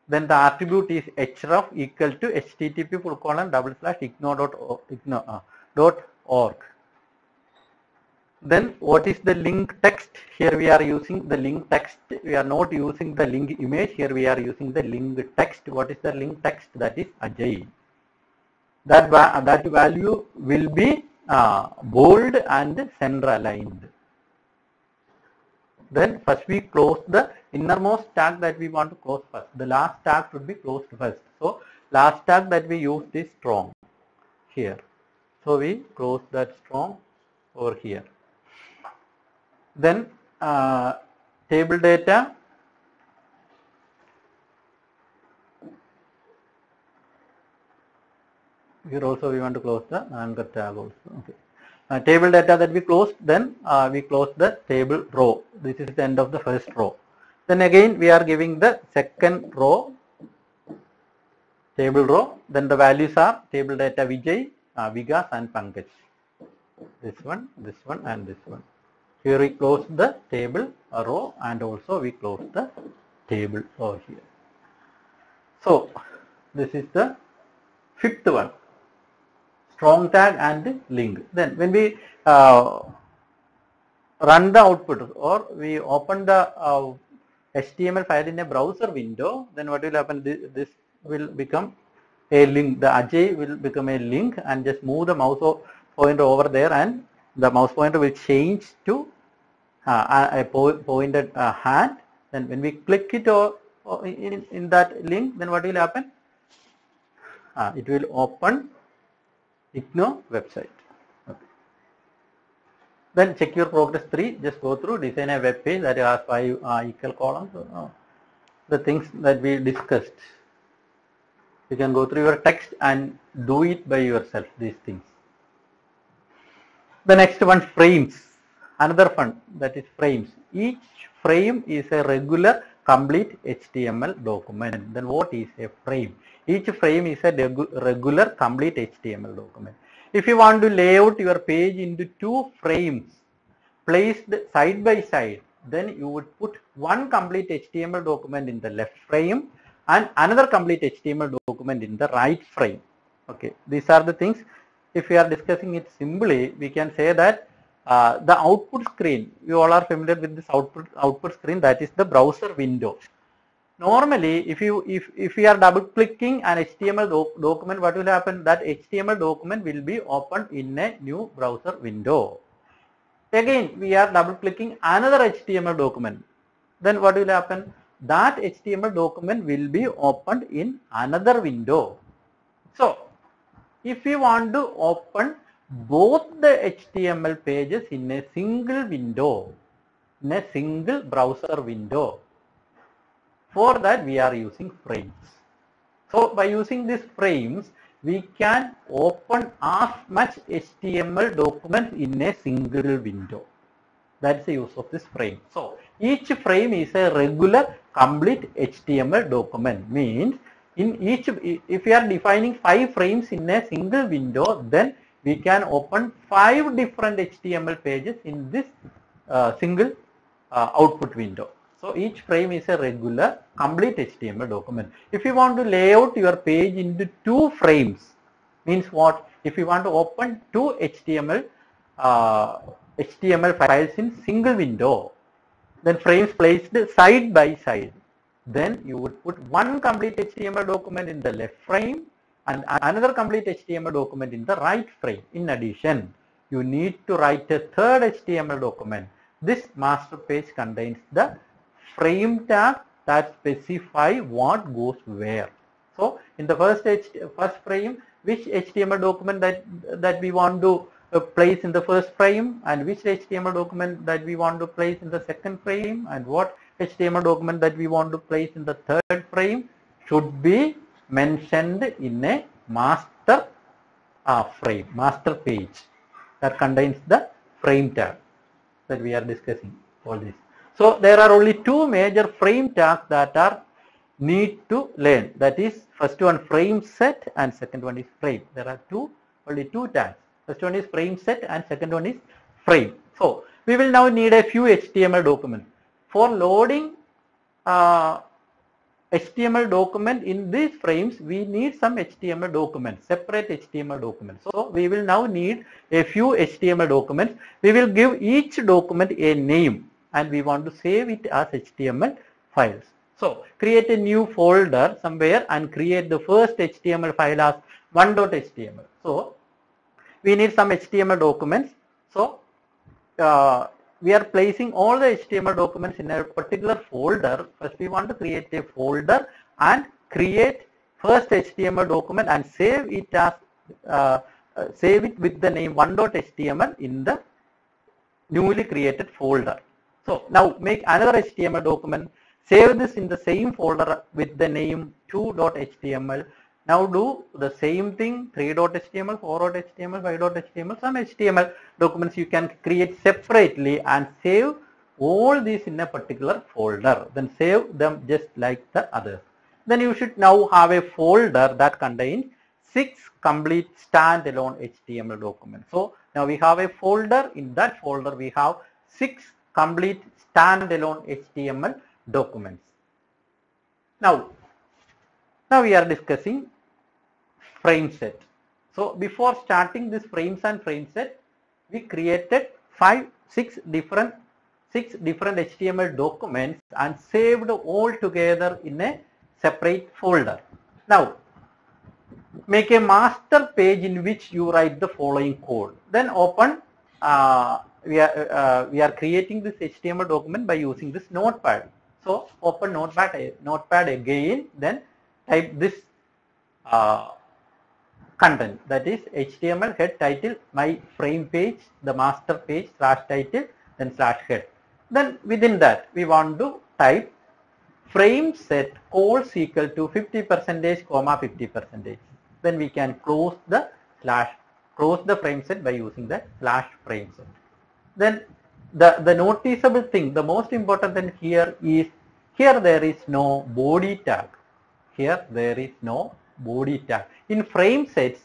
S1: Then the attribute is href equal to http://igno.org. Then what is the link text? Here we are using the link text. We are not using the link image. Here we are using the link text. What is the link text? That is Ajay. That value will be bold and center aligned. Then first we close the innermost tag that we want to close first. The last tag should be closed first. So last tag that we used is strong here. So we close that strong over here. Then table data. Here also we want to close the anchor tag also. Okay. Table data that we closed, then we close the table row. This is the end of the first row. Then again we are giving the second row, table row. Then the values are table data Vijay, Vikas and Pankaj. This one and this one. Here we close the table row and also we close the table over here. So this is the fifth one. Strong tag and link. Then when we run the output or we open the HTML file in a browser window, then what will happen? This will become a link. The Ajay will become a link, and just move the mouse pointer over there and the mouse pointer will change to a pointed hand. Then when we click it in that link, then what will happen? It will open IGNO website. Okay. Then check your progress 3. Just go through, design a web page that has 5 equal columns. The things that we discussed. You can go through your text and do it by yourself, these things. The next one, frames. Another one, that is frames. Each frame is a regular complete HTML document. Then what is a frame? Each frame is a regular complete HTML document. If you want to lay out your page into 2 frames, placed side by side, then you would put one complete HTML document in the left frame and another complete HTML document in the right frame. Okay, these are the things. If we are discussing it simply, we can say that the output screen, you all are familiar with this output screen, that is the browser window. Normally, if we are double clicking an HTML document, what will happen? That HTML document will be opened in a new browser window. Again, we are double clicking another HTML document. Then what will happen? That HTML document will be opened in another window. So, if we want to open both the HTML pages in a single window, in a single browser window, for that we are using frames. So by using these frames, we can open as much HTML documents in a single window. That's the use of this frame. So each frame is a regular complete HTML document. Means in each, if we are defining 5 frames in a single window, then we can open 5 different HTML pages in this single output window. So each frame is a regular complete HTML document. If you want to lay out your page into 2 frames, means what? If you want to open 2 HTML files in single window, then frames placed side by side, then you would put one complete HTML document in the left frame and another complete HTML document in the right frame. In addition, you need to write a third HTML document. This master page contains the frame tag that specify what goes where. So in the first frame, which HTML document that we want to place in the first frame, and which HTML document that we want to place in the second frame, and what HTML document that we want to place in the third frame should be mentioned in a master frame, master page that contains the frame tag that we are discussing all this. So there are only 2 major frame tags that are need to learn. That is, first one frame set and second one is frame. There are only two tags. First one is frame set and second one is frame. So we will now need a few HTML documents. For loading HTML document in these frames, we need some HTML documents, separate HTML documents. So we will now need a few HTML documents. We will give each document a name and we want to save it as HTML files. So create a new folder somewhere and create the first HTML file as 1.html. So we need some HTML documents. So we are placing all the HTML documents in a particular folder. First we want to create a folder and create first HTML document and save it as save it with the name 1.html in the newly created folder. So now make another HTML document, save this in the same folder with the name 2.html. Now do the same thing, 3.html, 4.html, 5.html, some HTML documents you can create separately and save all these in a particular folder. Then save them just like the others. Then you should now have a folder that contains 6 complete standalone HTML documents. So now we have a folder. In that folder we have 6 complete standalone HTML documents. Now we are discussing frame set. So before starting this frames and frame set, we created 6 different HTML documents and saved all together in a separate folder. Now make a master page in which you write the following code. Then open. We are creating this HTML document by using this notepad. So open notepad again, then type this content, that is HTML head title, my frame page, the master page /title, then /head. Then within that we want to type frame set calls equal to 50%, 50%. Then we can close the frame set by using the /frame set. Then the noticeable thing, the most important thing here is, here there is no body tag. Here there is no body tag. In frame sets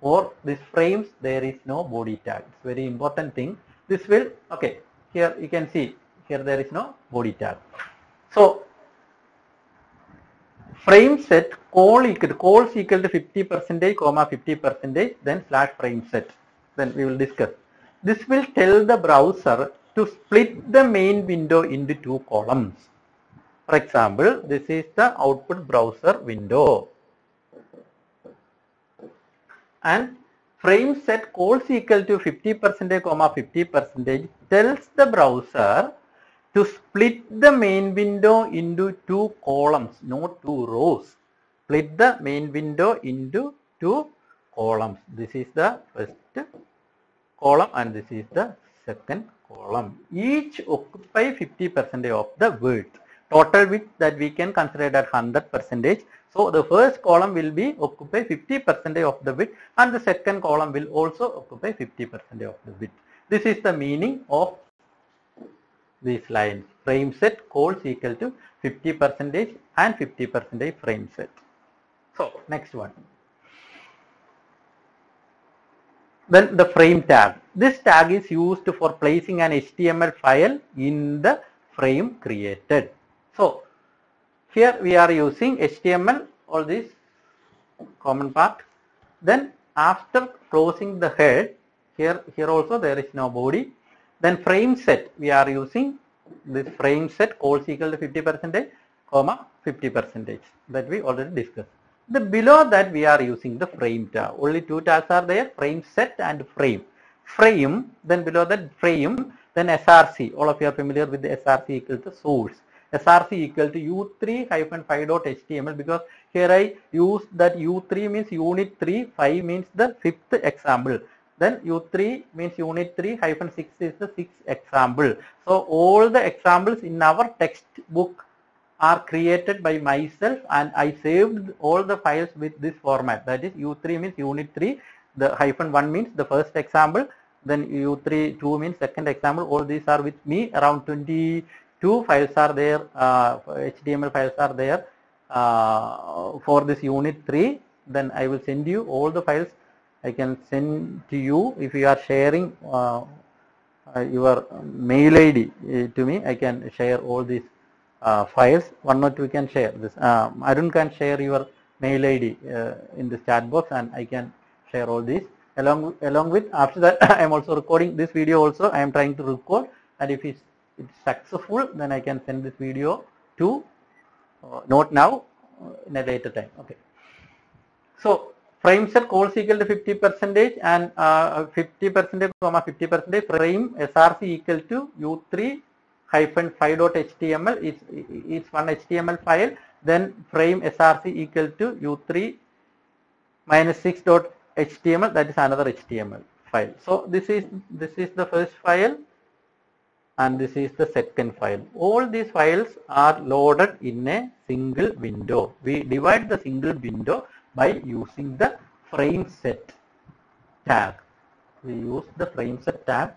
S1: or these frames there is no body tag. It's very important thing. This will, okay, here you can see, here there is no body tag. So frame set call is equal to 50%, 50%, then slash frame set. Then we will discuss. This will tell the browser to split the main window into two columns. For example, this is the output browser window. And frame set calls equal to 50%, 50% tells the browser to split the main window into two columns, not two rows. Split the main window into two columns. This is the first column and this is the second column. Each occupy 50% of the width. Total width that we can consider at 100%. So the first column will be occupy 50% of the width and the second column will also occupy 50% of the width. This is the meaning of these lines. Frame set calls equal to 50% and 50% frame set. So next one. Then the frame tag. This tag is used for placing an HTML file in the frame created. So here we are using HTML, all this common part. Then after closing the head, here also there is no body. Then frame set, we are using this frame set calls equal to 50%, 50% that we already discussed. The below that we are using the frame tag. Only two tags are there, frame set and frame. Frame, then below that frame, then SRC. All of you are familiar with the SRC equal to source. SRC equal to u3-5.html because here I use that u3 means unit 3, 5 means the fifth example. Then u3 means unit 3 -6 is the sixth example. So all the examples in our textbook are created by myself and I saved all the files with this format. That is u3 means unit 3, the -1 means the first example, then u3 2 means second example. All these are with me. Around 22 files are there, HTML files are there for this unit 3. Then I will send you all the files. I can send to you if you are sharing your mail ID to me. I can share all these files. One or two can share this. Arun can share your mail ID in the chat box and I can share all these. Along with, after that I am also recording this video also. I am trying to record, and if it's successful, then I can send this video to not now, in a later time. Okay. So frame set calls equal to 50% and 50%, 50%. Frame SRC equal to u3-5.html is one HTML file. Then frame SRC equal to u3-6.html, that is another HTML file. So this is the first file and this is the second file. All these files are loaded in a single window. We divide the single window by using the frame set tag. We use the frame set tag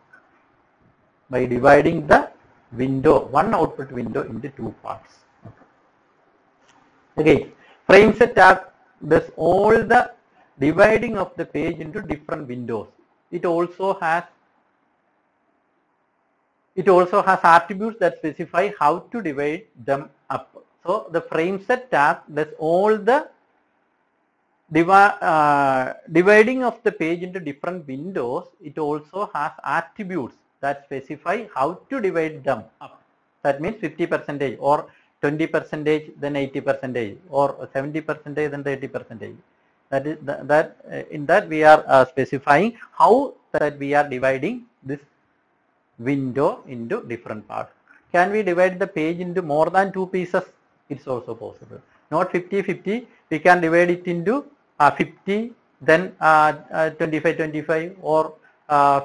S1: by dividing the window, one output window, into two parts. Okay, frame set tag does all the dividing of the page into different windows. It also has attributes that specify how to divide them up. So the frame set tag does all the dividing of the page into different windows. It also has attributes that specify how to divide them up. That means 50% or 20%, then 80%, or 70%, then 30%. That is in that we are specifying how that we are dividing this window into different parts. Can we divide the page into more than two pieces? It's also possible. Not 50-50. We can divide it into 50, then 25-25, or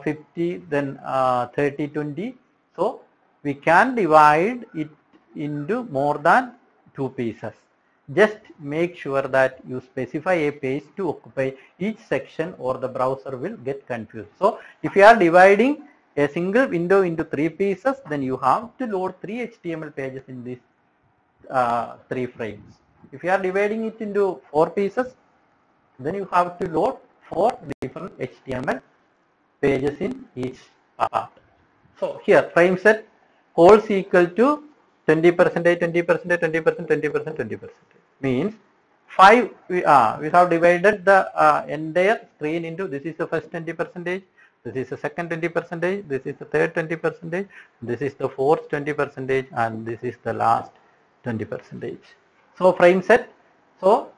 S1: 50, then 30-20. So we can divide it into more than two pieces. Just make sure that you specify a page to occupy each section or the browser will get confused. So if you are dividing a single window into three pieces, then you have to load 3 HTML pages in these 3 frames. If you are dividing it into 4 pieces, then you have to load 4 different HTML pages in each part. So here frame set calls equal to 20%, 20%, 20%, 20%, 20%. Means 5 we have divided the entire screen into, this is the first 20%, this is the second 20%, this is the third 20%, this is the fourth 20%, and this is the last 20%. So frame set. So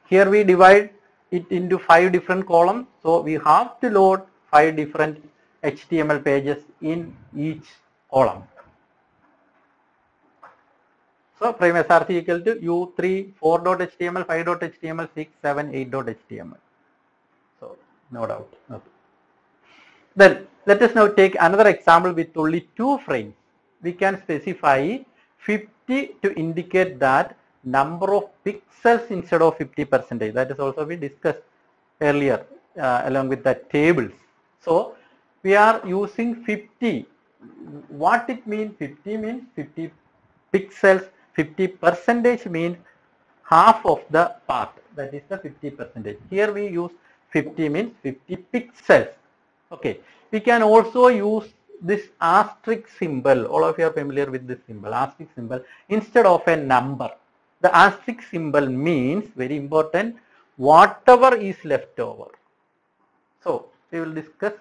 S1: here we divide it into 5 different columns. So we have to load 5 different HTML pages in each column. So frame src equal to u3 4.html, 5.html, 6, 7, 8.html. So no doubt. Okay. Then let us now take another example with only 2 frames. We can specify 50 to indicate that number of pixels instead of 50%. That is also we discussed earlier along with the tables. So we are using 50. What it means? 50 means 50 pixels. 50% means half of the part. That is the 50%. Here we use 50 means 50 pixels. Okay. We can also use this asterisk symbol. All of you are familiar with this symbol, asterisk symbol, instead of a number. The asterisk symbol means, very important, whatever is left over. So we will discuss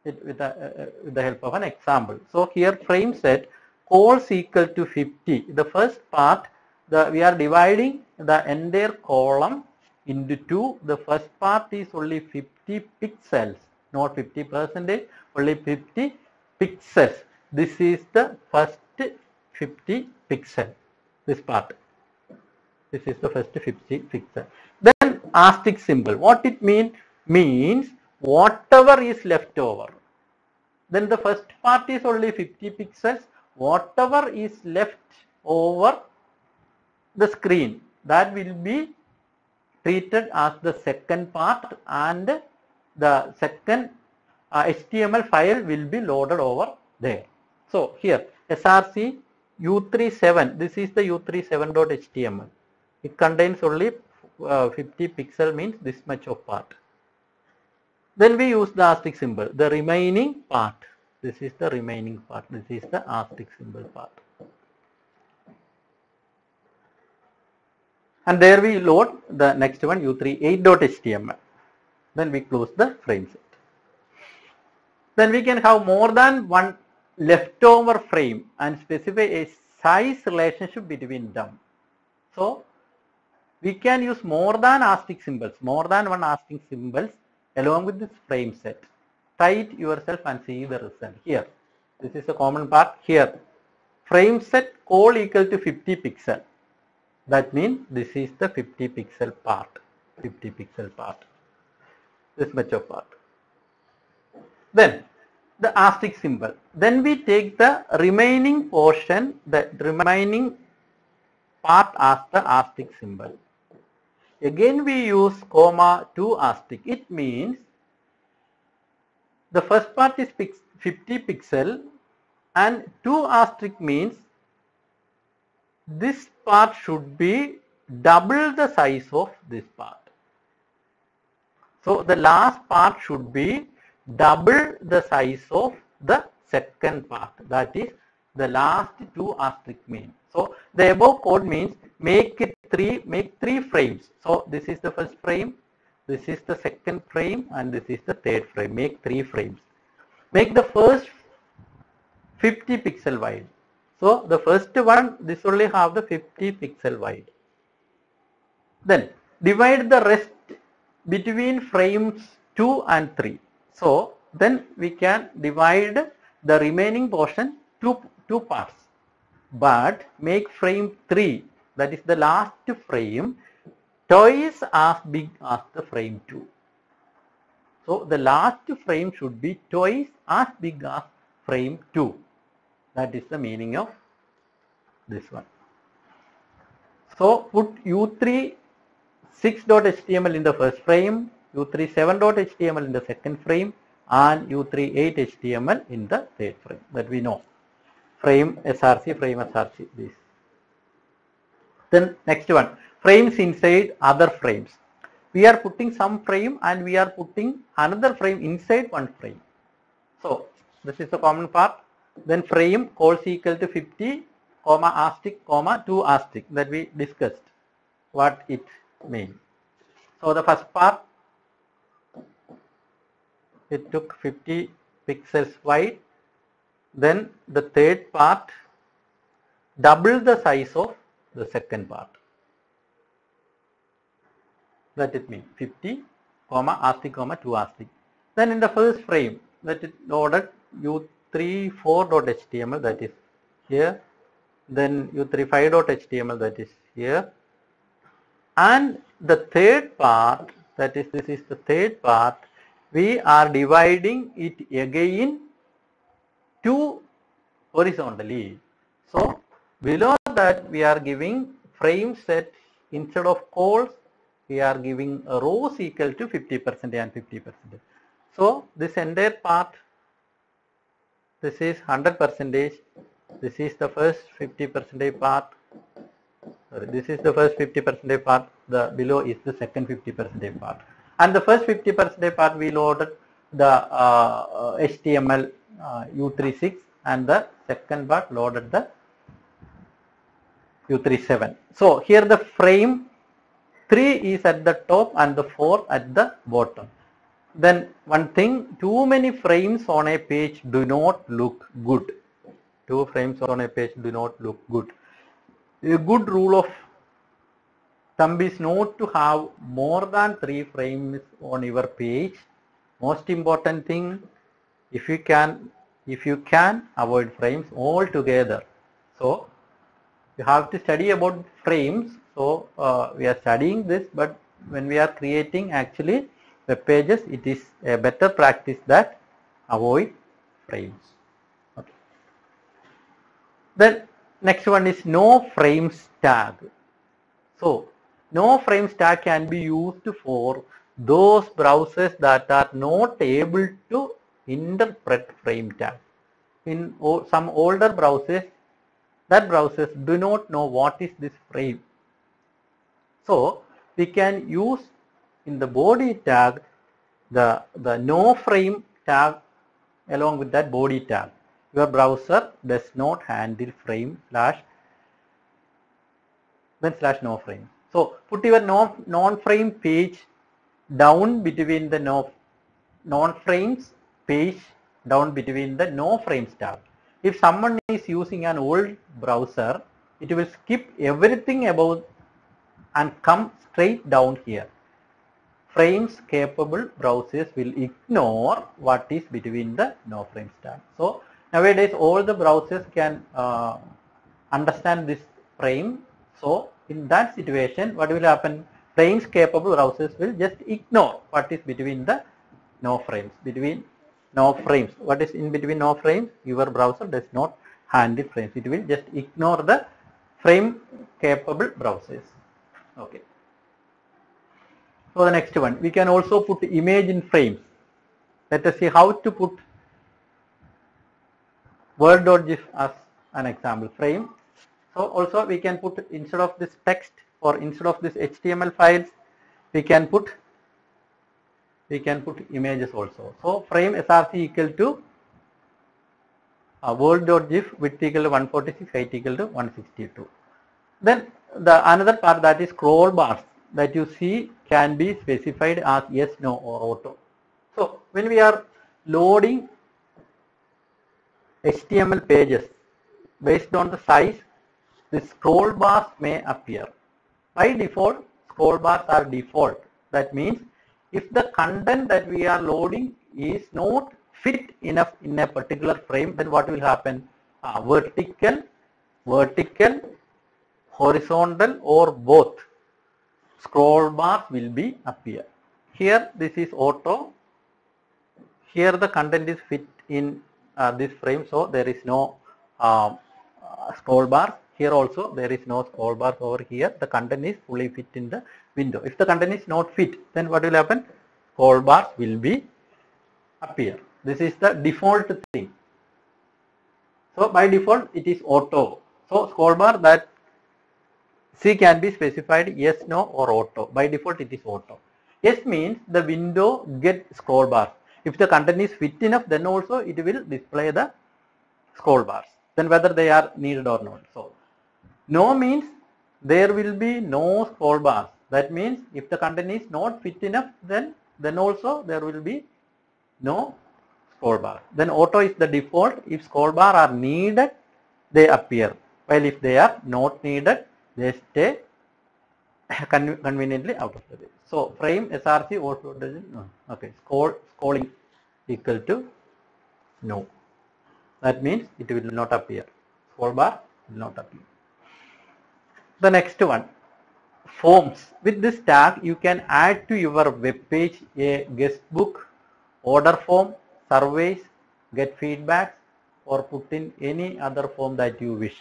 S1: it with the help of an example. So here frame set calls equal to 50. The first part, we are dividing the entire column into 2. The first part is only 50 pixels, not 50%, only 50 pixels. This is the first 50 pixel. This part. This is the first 50 pixel. Then asterisk symbol. What it means? Means whatever is left over. Then the first part is only 50 pixels. Whatever is left over the screen, that will be treated as the second part, and the second HTML file will be loaded over there. So here src u37, this is the u37.html. It contains only 50 pixel, means this much of part. Then we use the asterisk symbol. The remaining part, this is the remaining part. This is the asterisk symbol part. And there we load the next one, u38.html. Then we close the frame set. Then we can have more than one leftover frame and specify a size relationship between them. So we can use more than asterisk symbols, more than one asterisk symbols along with this frame set. Try it yourself and see the result. Here, this is a common part. Here, frame set call equal to 50 pixel. That means this is the 50 pixel part. 50 pixel part. This much of part. Then the asterisk symbol. Then we take the remaining portion, the remaining part as the asterisk symbol. Again we use comma 2 asterisk. It means the first part is 50 pixel and 2 asterisk means this part should be double the size of this part. So the last part should be double the size of the second part. That is the last 2 asterisk mean. So the above code means make 3 frames. So this is the first frame, this is the second frame, and this is the third frame. Make 3 frames. Make the first 50 pixel wide. So the first one, this only have the 50 pixel wide. Then divide the rest between frames 2 and 3. So then we can divide the remaining portion two parts. But make frame 3, that is the last frame, twice as big as the frame 2. So the last frame should be twice as big as frame 2. That is the meaning of this one. So put u3 6.html in the first frame, u3 7.html in the second frame, and u3 8.html in the third frame. That we know. Frame src, this. Then next one, frames inside other frames. We are putting some frame and we are putting another frame inside one frame. So This is the common part. Then frame calls equal to 50, comma asterisk, comma 2 asterisk that we discussed what it means. So the first part, it took 50 pixels wide. Then the third part, double the size of the second part. That it means 50, comma asterisk, comma 2 asterisk. Then in the first frame, that is loaded u34.html, that is here. Then u35.html, that is here. And the third part, that is, this is the third part, we are dividing it again to horizontally. So below that we are giving frame set, instead of calls we are giving rows equal to 50% and 50%. So this entire part, this is 100%. This is the first 50% part. This is the first 50% part. The below is the second 50% part. And the first 50% part we loaded the HTML U36, and the second part loaded the U37. So here the frame 3 is at the top and the 4 at the bottom. Then one thing, too many frames on a page do not look good. 2 frames on a page do not look good. A good rule of thumb is not to have more than 3 frames on your page. Most important thing, if you can avoid frames altogether. So you have to study about frames. So we are studying this, but when we are creating actually web pages, it is a better practice that avoid frames. Okay. Then next one is no frames tag. So no frames tag can be used for those browsers that are not able to interpret frame tag. In some older browsers, that browsers do not know what is this frame. So we can use in the body tag the no frame tag along with that body tag. Your browser does not handle frame slash no frame. So put your non-frame page down between the non-frames page down between the no frames tab. If someone is using an old browser, it will skip everything above and come straight down here. Frames capable browsers will ignore what is between the no frames tab. So nowadays all the browsers can understand this frame. So in that situation, what will happen? Frames capable browsers will just ignore what is between the no frames. Between no frames, what is in between no frames? Your browser does not handle frames. It will just ignore the frame capable browsers. Okay. So the next one, we can also put image in frames. Let us see how to put word.gif as an example frame. So also we can put, instead of this text or instead of this HTML files, we can put images also. So frame src equal to word.gif, width equal to 146, height equal to 162. Then the another part, that is scroll bars, that you see can be specified as yes, no or auto. So when we are loading HTML pages, based on the size, the scroll bars may appear. By default, scroll bars are default. That means if the content that we are loading is not fit enough in a particular frame, then what will happen? Vertical, horizontal or both scroll bars will be appear. Here this is auto. Here the content is fit in this frame, so there is no scroll bar. Here also there is no scroll bar over here. The content is fully fit in the window. If the content is not fit, then what will happen? Scroll bars will be appear. This is the default thing. So by default it is auto. So scroll bar that C can be specified yes, no or auto. By default it is auto. Yes means the window get scroll bar. If the content is fit enough, then also it will display the scroll bars, then whether they are needed or not. So no means there will be no scroll bars. That means if the content is not fit enough, then also there will be no scroll bar. Then auto is the default. If scroll bar are needed, they appear. While if they are not needed, they stay conveniently out of the way. So frame SRC auto doesn't no. Okay, scrolling equal to no. That means it will not appear. Scroll bar will not appear. The next one, forms. With this tag, you can add to your web page a guest book, order form, surveys, get feedback, or put in any other form that you wish.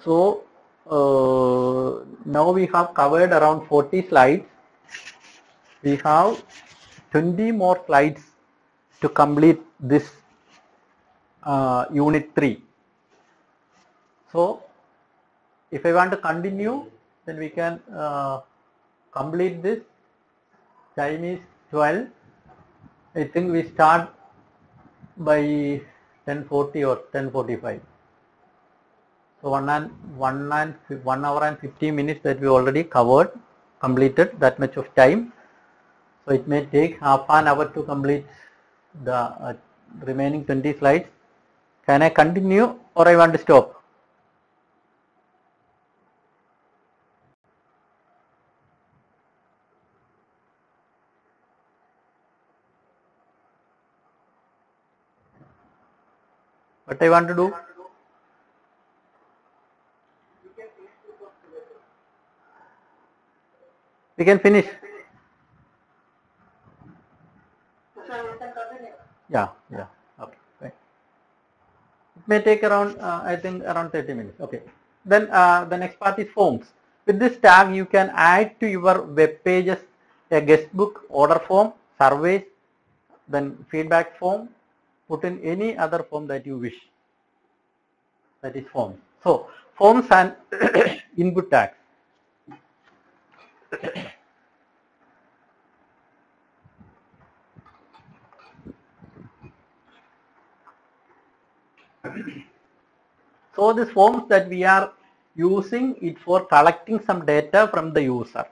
S1: So now we have covered around 40 slides. We have 20 more slides to complete this unit 3. So if I want to continue, then we can complete this. Time is 12. I think we start by 10:40 or 10:45. So 1 hour and 15 minutes that we already covered, completed that much of time. So it may take half an hour to complete the remaining 20 slides. Can I continue or I want to stop? What I want to do? We can finish. Yeah. Okay. Fine. It may take around, I think, around 30 minutes. Okay. Then the next part is forms. With this tag, you can add to your web pages a guest book, order form, surveys, then feedback form, put in any other form that you wish. That is forms. So forms and input tags. So these forms that we are using it for collecting some data from the user.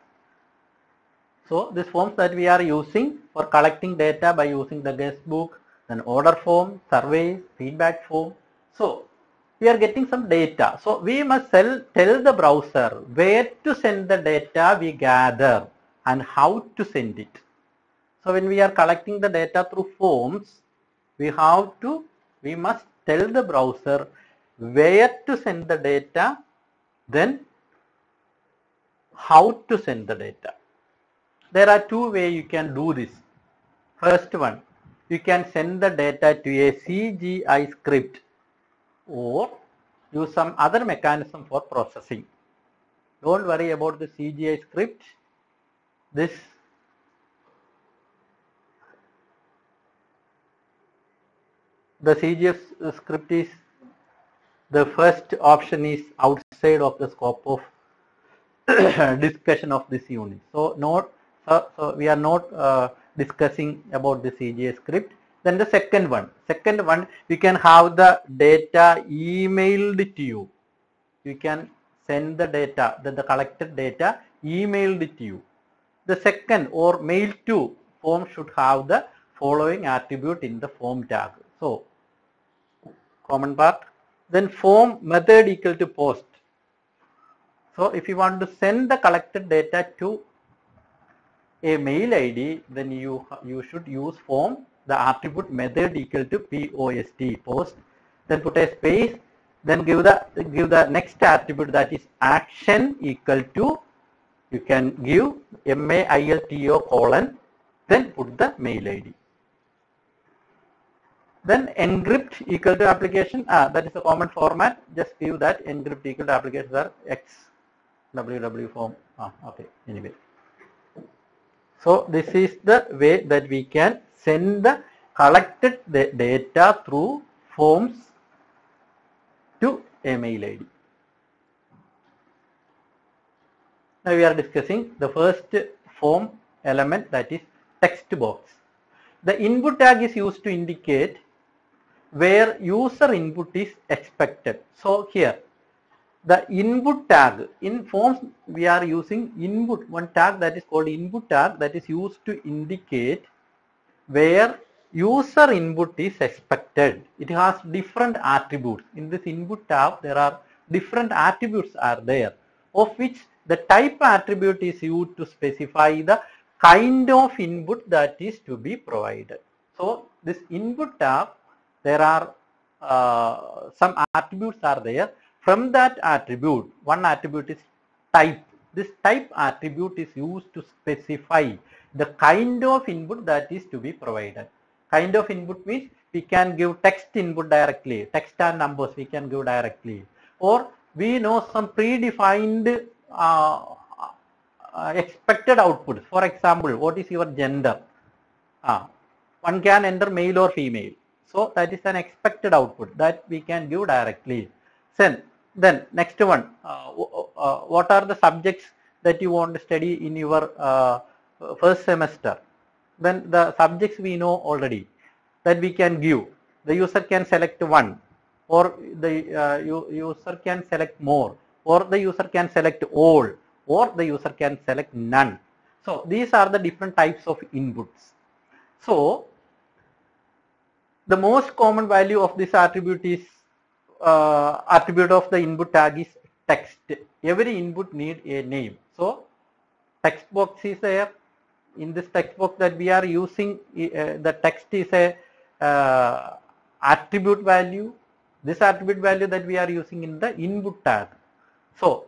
S1: So these forms that we are using for collecting data by using the guest book, then order form, surveys, feedback form. So we are getting some data. So we must tell the browser where to send the data we gather and how to send it. So when we are collecting the data through forms, we must tell the browser where to send the data, then how to send the data. There are two ways you can do this. First one, you can send the data to a CGI script or use some other mechanism for processing. Don't worry about the CGI script. The CGI script is the first option is outside of the scope of discussion of this unit. So we are not discussing about the CGI script. Then the second one, we can have the data emailed to you. You can send the data, the collected data emailed to you. The second or mail to form should have the following attribute in the form tag. So common part. Then form method equal to post. So if you want to send the collected data to a mail ID, then you should use form, the attribute method equal to post, then put a space, then give the next attribute, that is action equal to, you can give mailto colon, then put the mail ID. Then encrypt equal to application, that is a common format, just give that encrypt equal to applications are XWW form. Okay, anyway. So this is the way that we can send the collected data through forms to a mail ID. Now we are discussing the first form element, that is text box. The input tag is used to indicate where user input is expected. So here the input tag, in forms we are using input, one tag that is called input tag, that is used to indicate where user input is expected. It has different attributes. In this input tab there are different attributes are there, of which the type attribute is used to specify the kind of input that is to be provided. So this input tab, there are some attributes are there. From that attribute, one attribute is type. This type attribute is used to specify the kind of input that is to be provided. Kind of input means we can give text input directly, text and numbers we can give directly, or we know some predefined expected outputs. For example, what is your gender? One can enter male or female. So that is an expected output that we can give directly. Then next one, what are the subjects that you want to study in your first semester? Then the subjects we know already that we can give. The user can select one, or the user can select more, or the user can select all, or the user can select none. So these are the different types of inputs. So the most common value of this attribute is attribute of the input tag is text. Every input need a name. So text box is there. In this text box that we are using, the text is a attribute value. This attribute value that we are using in the input tag. So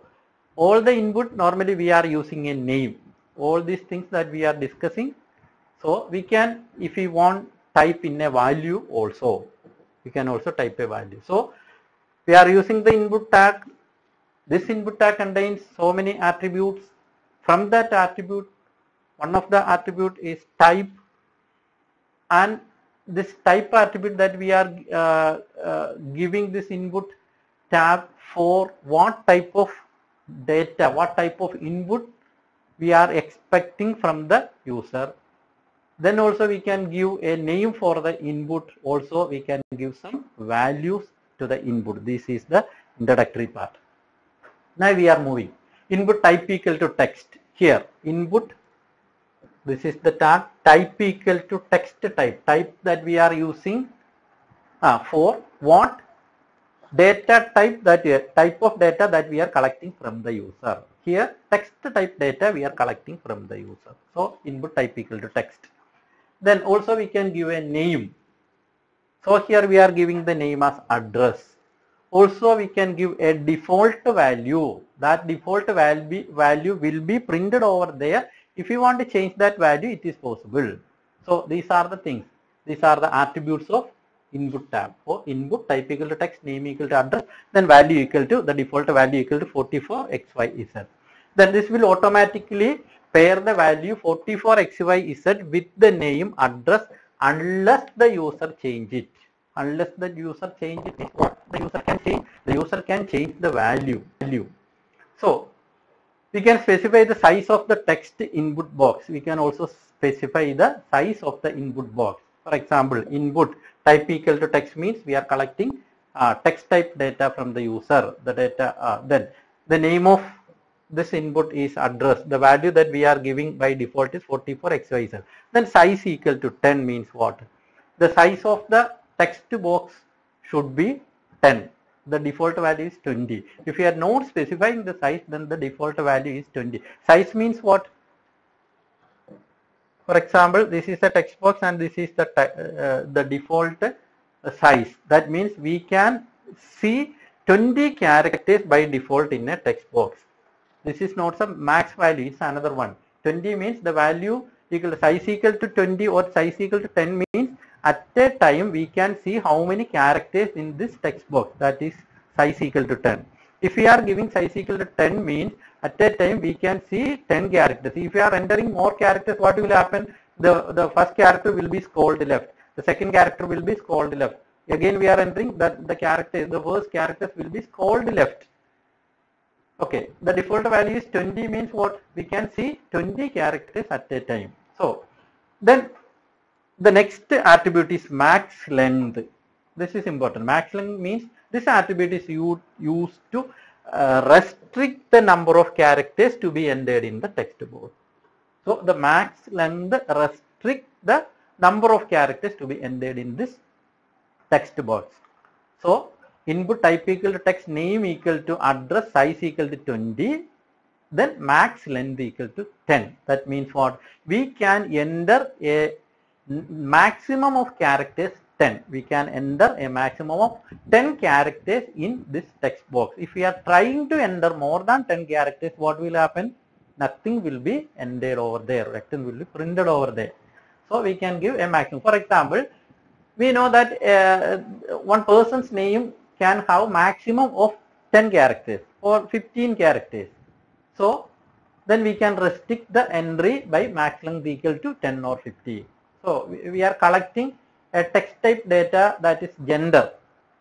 S1: all the input normally we are using a name. All these things that we are discussing. So we can, if we want, type in a value also. We can also type a value. So we are using the input tag. This input tag contains so many attributes. From that attribute, one of the attribute is type, and this type attribute that we are giving this input tag for what type of data, what type of input we are expecting from the user. Then also we can give a name for the input. Also we can give some values to the input. This is the introductory part. Now we are moving. Input type equal to text. Here input, this is the tag, type equal to text type. Type that we are using for what data type, that type of data that we are collecting from the user. Here text type data we are collecting from the user. So input type equal to text. Then also we can give a name. So here we are giving the name as address. Also we can give a default value. That default value will be printed over there. If you want to change that value, it is possible. So these are the things. These are the attributes of input tab. So input type equal to text, name equal to address, then value equal to the default value equal to 44xyz. Then this will automatically pair the value 44xyz with the name address unless the user change it. Unless the user change it, what the user can change? The user can change the value. So we can specify the size of the text input box. We can also specify the size of the input box. For example, input type equal to text means we are collecting text type data from the user. The data, then the name of this input is address. The value that we are giving by default is 44xyz. Then size equal to 10 means what? The size of the text box should be 10. The default value is 20. If you are not specifying the size, then the default value is 20. Size means what? For example, this is a text box and this is the default size. That means we can see 20 characters by default in a text box. This is not some max value, it's another one. 20 means the value equal to size equal to 20 or size equal to 10 means at a time we can see how many characters in this text box, that is size equal to 10. If we are giving size equal to 10 means at a time we can see 10 characters. If we are entering more characters, what will happen? The first character will be scrolled left. The second character will be scrolled left. Again we are entering the characters, the first characters will be scrolled left. Okay, the default value is 20 means what? We can see 20 characters at a time. So then the next attribute is max length. This is important. Max length means this attribute is used to restrict the number of characters to be entered in the text box. So the max length restrict the number of characters to be entered in this text box. So input type equal to text, name equal to address, size equal to 20, then max length equal to 10. That means what? We can enter a maximum of characters 10. We can enter a maximum of 10 characters in this text box. If we are trying to enter more than 10 characters, what will happen? Nothing will be entered over there. Nothing will be printed over there. So we can give a maximum. For example, we know that one person's name can have maximum of 10 characters or 15 characters. So then we can restrict the entry by max length equal to 10 or 15. So we are collecting a text type data that is gender.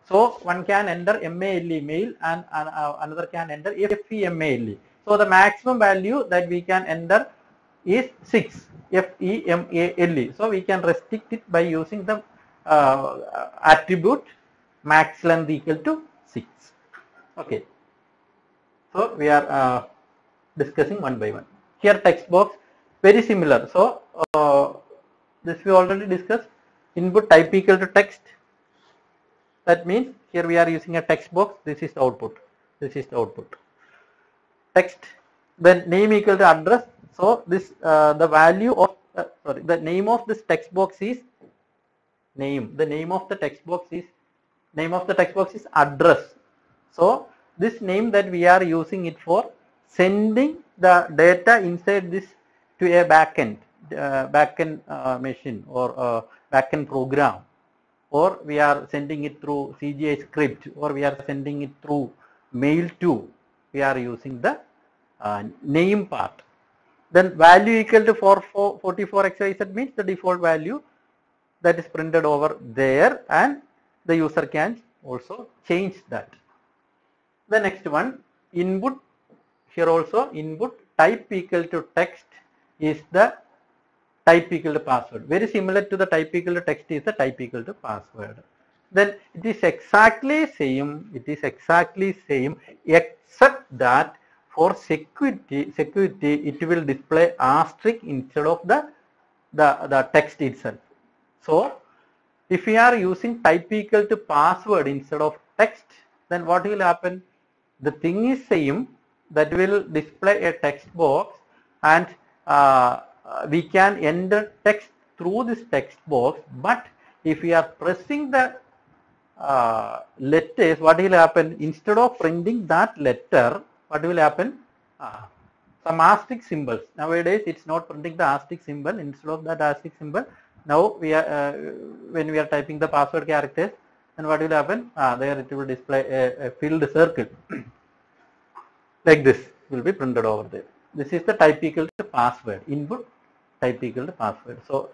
S1: So one can enter MALE male and another can enter FEMALE. So the maximum value that we can enter is 6 FEMALE. So we can restrict it by using the attribute max length equal to 6. Okay. So we are discussing one by one. Here text box very similar. So this we already discussed. Input type equal to text. That means here we are using a text box. This is the output. This is the output. Text. Then name equal to address. So this the value of the name of this text box is name. The name of the text box is address. So this name that we are using it for sending the data inside this to a backend machine or backend program, or we are sending it through CGI script, or we are sending it through mail to. We are using the name part. Then value equal to 44XYZ means the default value that is printed over there, and the user can also change that. The next one, input. Here also input type equal to text is the type equal to password. Very similar to the type equal to text is the type equal to password. Then it is exactly same. It is exactly same, except that for security it will display asterisk instead of the text itself. So if we are using type equal to password instead of text, then what will happen? The thing is same, that will display a text box, and we can enter text through this text box. But if we are pressing the letters, what will happen? Instead of printing that letter, what will happen? Some asterisk symbols. Nowadays it's not printing the asterisk symbol. Instead of that asterisk symbol, now we are when we are typing the password characters, then what will happen? There it will display a filled circle like this will be printed over there. This is the type equal to password. Input type equal to password. So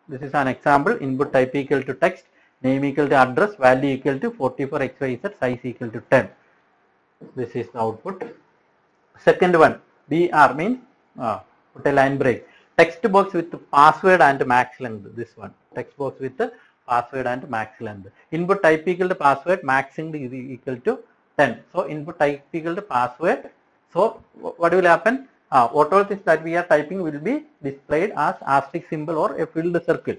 S1: this is an example. Input type equal to text, name equal to address, value equal to 44XYZ, size equal to 10. This is the output. Second one, BR means put a line break. Text box with the password and max length. This one, text box with the password and max length. Input type equal to password, max length is equal to 10. So input type equal to password. So what will happen? What all things that we are typing will be displayed as asterisk symbol or a filled circle.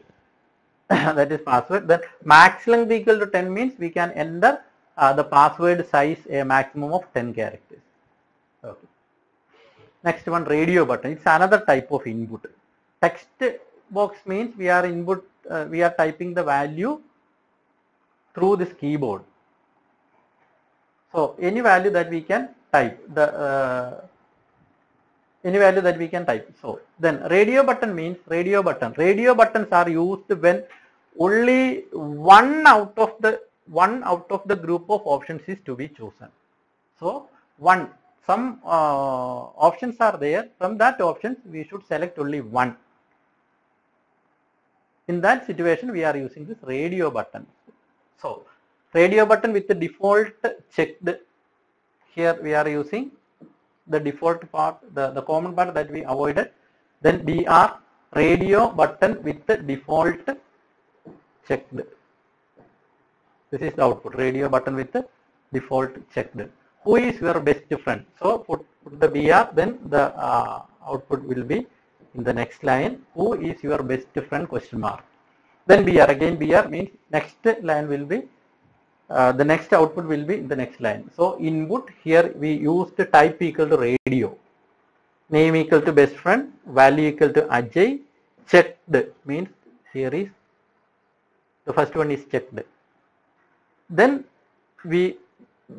S1: That is password. Then max length equal to 10 means we can enter the password size a maximum of 10 characters. Okay. Next one, radio button. It's another type of input. Text box means we are we are typing the value through this keyboard. So any value that we can type, So then radio button means radio button. Radio buttons are used when only one out of the group of options is to be chosen. So some options are there. From that options we should select only one. In that situation we are using this radio button. So radio button with the default checked, here we are using the default part, the common part that we avoided. Then BR radio button with the default checked. This is the output, radio button with the default checked. Who is your best friend? So put the BR, then the output will be in the next line. Who is your best friend? Question mark. Then BR, again BR means next line will be, the next output will be in the next line. So input, here we used type equal to radio, name equal to best friend, value equal to Ajay, checked means here is, the first one is checked. Then we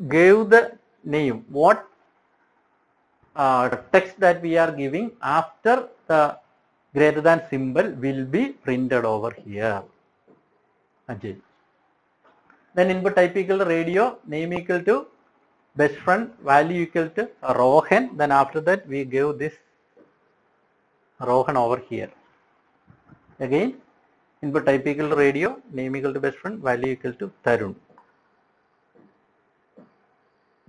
S1: gave the name, what text that we are giving after the greater than symbol will be printed over here. Ajay. Then input type equal to radio, name equal to best friend, value equal to Rohan. Then after that we give this Rohan over here. Again input type equal to radio, name equal to best friend, value equal to Tarun.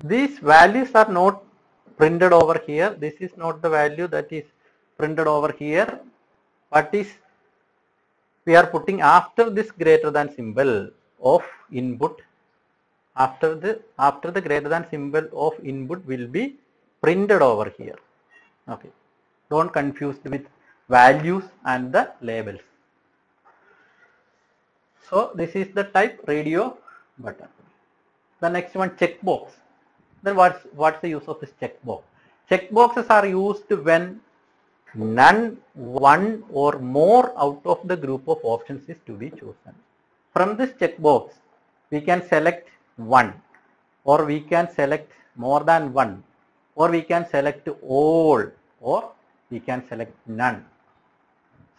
S1: These values are not printed over here. This is not the value that is printed over here. What is we are putting after this greater than symbol of input, after the greater than symbol of input will be printed over here. Okay, don't confuse with values and the labels. So this is the type radio button. The next one, checkbox. Then what's the use of this checkbox? Checkboxes are used when none, one or more out of the group of options is to be chosen. From this checkbox we can select one, or we can select more than one, or we can select all, or we can select none.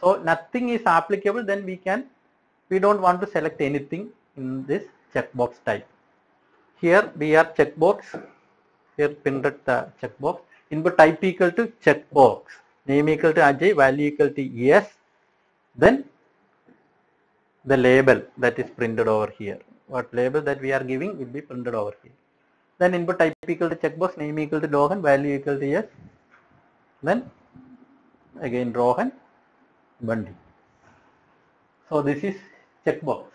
S1: So nothing is applicable, then we don't want to select anything in this checkbox type. Here BR checkbox, here printed the checkbox, input type equal to checkbox, name equal to Ajay, value equal to yes, then the label that is printed over here. What label that we are giving will be printed over here. Then input type equal to checkbox, name equal to Rohan, value equal to yes, then again Rohan, Bundy. So this is checkbox.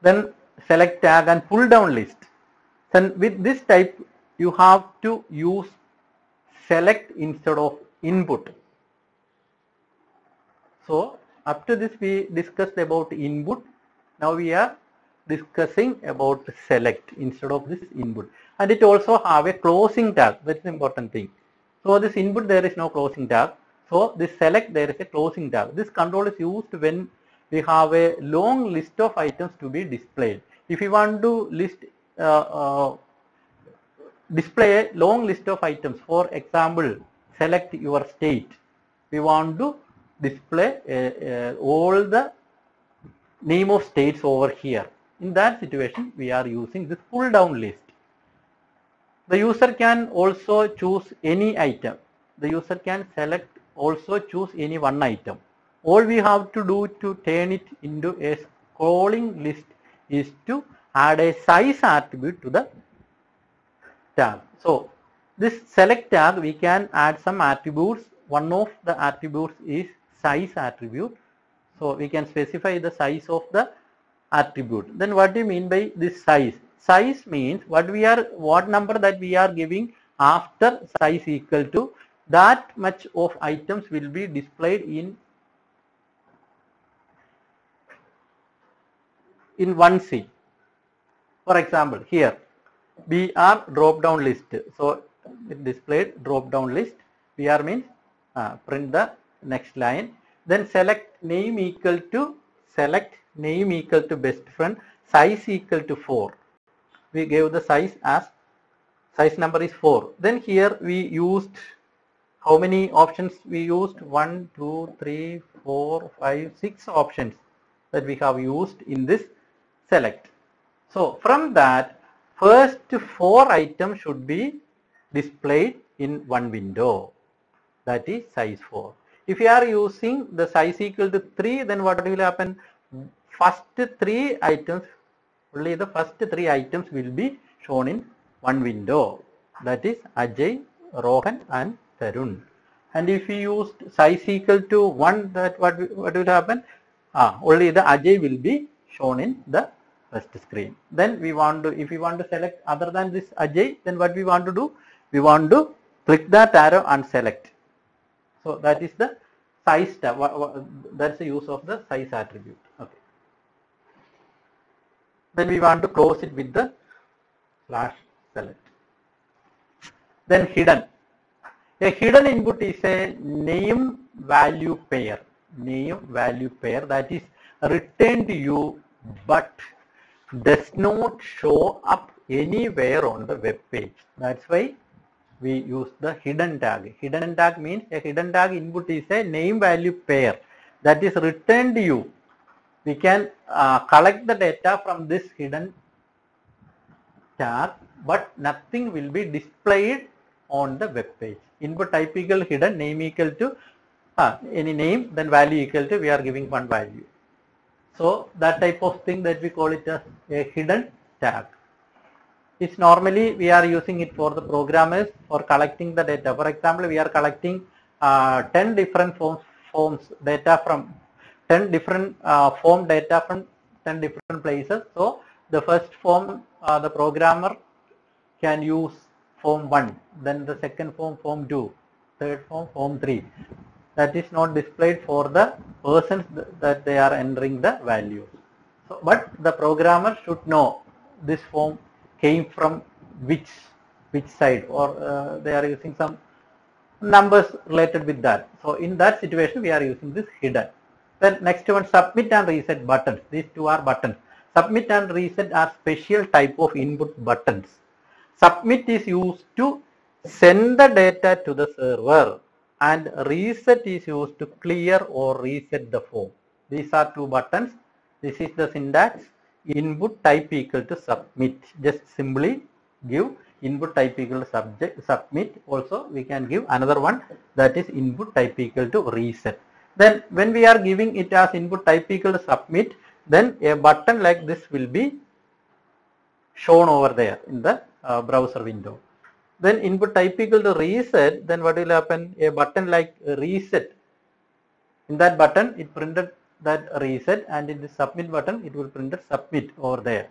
S1: Then select tag and pull down list. Then with this type you have to use select instead of input. So up to this we discussed about input. Now we are discussing about select instead of this input, and it also have a closing tag. That's the important thing. So this input there is no closing tag. So this select there is a closing tag. This control is used when we have a long list of items to be displayed. If you want to display a long list of items, for example, select your state. We want to display all the name of states over here. In that situation, we are using this pull down list. The user can also choose any item. The user can select also choose any one item. All we have to do to turn it into a scrolling list is to add a size attribute to the tag. So this select tag we can add some attributes. One of the attributes is size attribute. So we can specify the size of the attribute. Then what do you mean by this size? Size means what number that we are giving after size equal to, that much of items will be displayed in one C. For example, here BR drop down list. So it displayed drop down list. BR means print the next line. Then select name equal to best friend, size equal to 4. We gave the size as size number is 4. Then here we used how many options we used? 1, 2, 3, 4, 5, 6 options that we have used in this select. So from that, first 4 items should be displayed in one window, that is size 4. If you are using the size equal to 3, then what will happen? First 3 items, only the first 3 items will be shown in one window, that is Ajay, Rohan and Tarun. And if we used size equal to 1, that what will happen? Only the Ajay will be shown in the first screen. Then we want to, if we want to select other than this Ajay, then what we want to do? We want to click that arrow and select. So that is the size tab. That's the use of the size attribute. Okay. Then we want to close it with the slash select. Then hidden. A hidden input is a name value pair. Name value pair that is returned to you but does not show up anywhere on the web page. That's why we use the hidden tag. Hidden tag means a hidden tag input is a name value pair that is returned to you. We can collect the data from this hidden tag, but nothing will be displayed on the web page. Input type equal hidden, name equal to any name, then value equal to, we are giving one value. So that type of thing that we call it as a hidden tag. It's normally we are using it for the programmers for collecting the data. For example, we are collecting 10 different forms data from 10 different form data from 10 different places. So the first form the programmer can use form 1, then the second form 2, third form 3. That is not displayed for the persons that they are entering the values. So, but the programmer should know this form came from which side, or they are using some numbers related with that. So in that situation we are using this hidden. Then next one, submit and reset buttons. These two are buttons. Submit and reset are special type of input buttons. Submit is used to send the data to the server, and reset is used to clear or reset the form. These are two buttons. This is the syntax. Input type equal to submit. Just simply give input type equal to submit. Also we can give another one, that is input type equal to reset. Then when we are giving it as input type equal to submit, then a button like this will be shown over there in the browser window. Then input type equal to reset, then what will happen? A button like reset. In that button it printed that reset, and in the submit button it will print submit over there.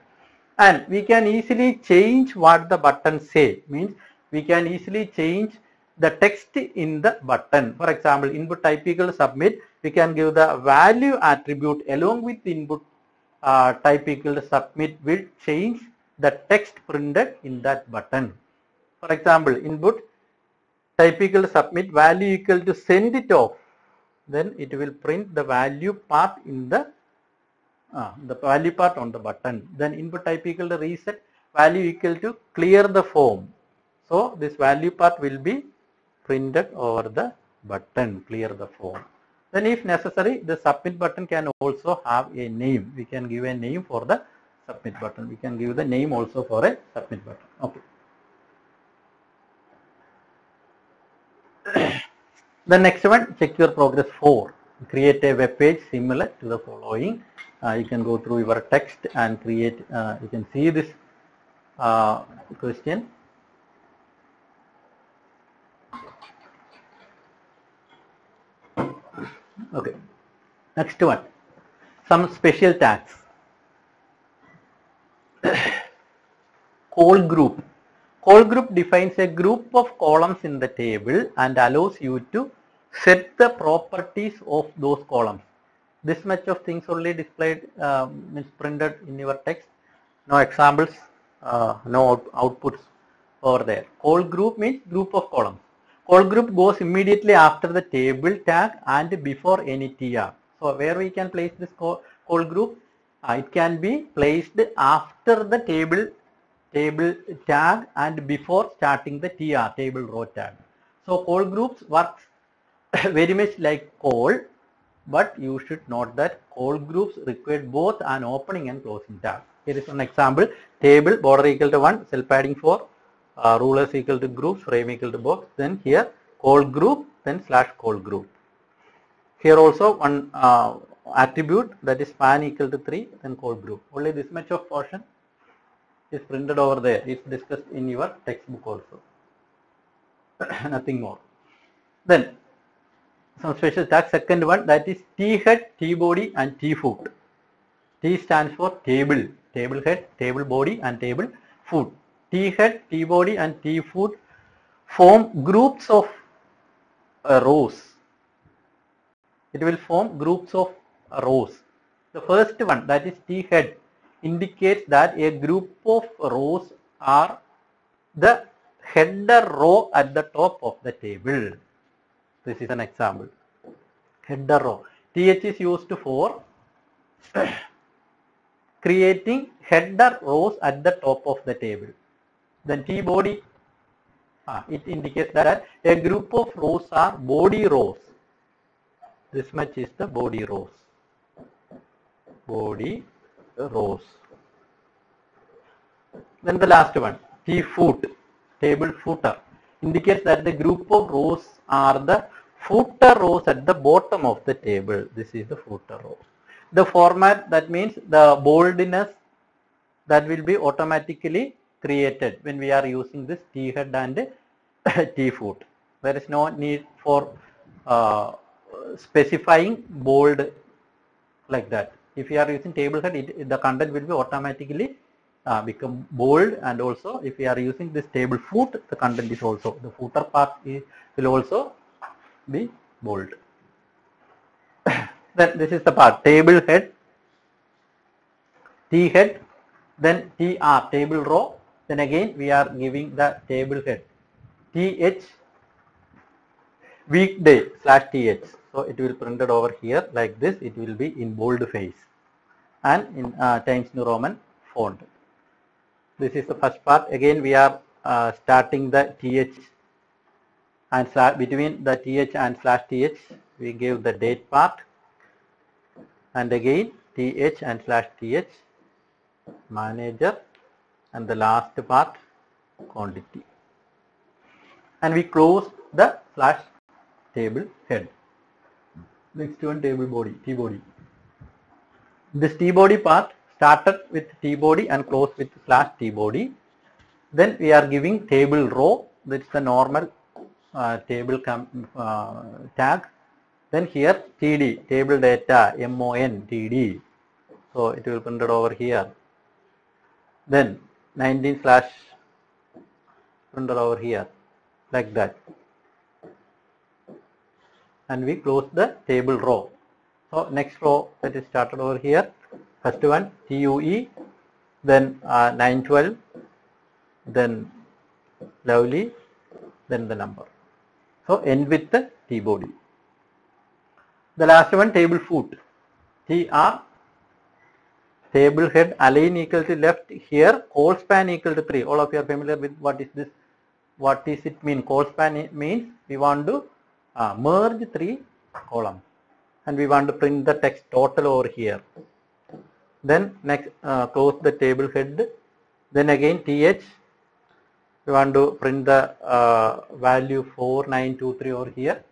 S1: And we can easily change what the button say. Means we can easily change the text in the button. For example, input type equal to submit, we can give the value attribute along with the input type equal to submit will change the text printed in that button. For example, input type equal to submit, value equal to send it off, then it will print the value part in the value part on the button. Then input type equal to reset, value equal to clear the form. So this value part will be printed over the button, clear the form. Then if necessary, the submit button can also have a name. We can give a name for the submit button. We can give the name also for a submit button. Okay. The next one, check your progress 4. Create a web page similar to the following. You can go through your text and create, you can see this question. Okay. Next one, some special tags. Call group. Call group defines a group of columns in the table and allows you to set the properties of those columns. This much of things only displayed, means printed in your text. No examples, no outputs over there. Call group means group of columns. Call group goes immediately after the table tag and before any TR. So where we can place this call group? It can be placed after the table tag and before starting the TR, table row tag. So call groups works very much like call, but you should note that call groups require both an opening and closing tag. Here is one example: table border equal to 1, cell padding 4, rulers equal to groups, frame equal to box. Then here call group, then slash call group. Here also one attribute, that is span equal to 3, then call group. Only this much of portion is printed over there. It's discussed in your textbook also. nothing more. Then some special tags. Second one, that is T head, T body and T foot. T stands for table, table head, table body and table foot. T head, T body and T foot form groups of rows. It will form groups of rows. The first one, that is T head, indicates that a group of rows are the header row at the top of the table. This is an example. Header row. TH is used for creating header rows at the top of the table. Then T body, it indicates that a group of rows are body rows. This much is the body rows. Body rows. Then the last one, T foot, table footer, indicates that the group of rows are the footer rows at the bottom of the table. This is the footer row. The format, that means the boldness, that will be automatically created when we are using this T head and T foot. There is no need for specifying bold like that. If you are using table head, the content will be automatically become bold, and also if we are using this table foot, the content is also, the footer part will also be bold. Then this is the part, table head, T head, then TR, table row, then again we are giving the table head, TH, weekday / TH. So it will printed over here like this, it will be in bold face and in Times New Roman font. This is the first part. Again we are starting the TH and between the TH and /TH we give the date part, and again TH and /TH manager, and the last part quantity, and we close the / table head. Next one, table body, T body. This T body part started with T body and closed with /T body. Then we are giving table row, that's the normal table tag. Then here TD, table data, MON, TD. So it will printed over here. Then 19/ printed over here like that. And we close the table row. So next row that is started over here. First one TUE, then 912, then lovely, then the number. So end with the T body. The last one, table foot, TR, table head align equal to left, here col span equal to 3. All of you are familiar with what is this? What is it mean? Col span means we want to merge 3 columns and we want to print the text total over here. Then next close the table head. Then again TH, we want to print the value 4923 over here.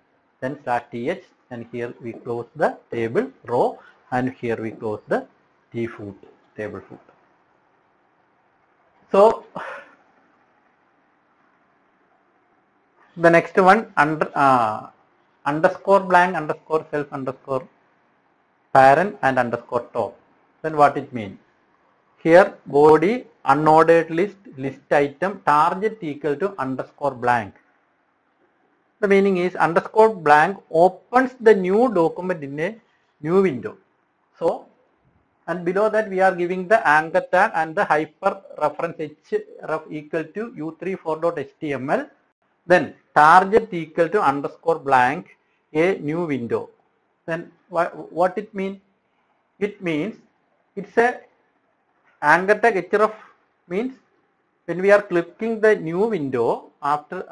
S1: Then /TH, and here we close the table row, and here we close the T foot, table foot. So the next one, underscore blank, underscore self, underscore parent and underscore top. Then what it means? Here body, unordered list, list item, target equal to underscore blank. The meaning is underscore blank opens the new document in a new window. So, and below that we are giving the anchor tag and the hyper reference href equal to u34.html. Then target equal to underscore blank, a new window. Then what it means? It means it's a anchor tag href means when we are clicking the new window after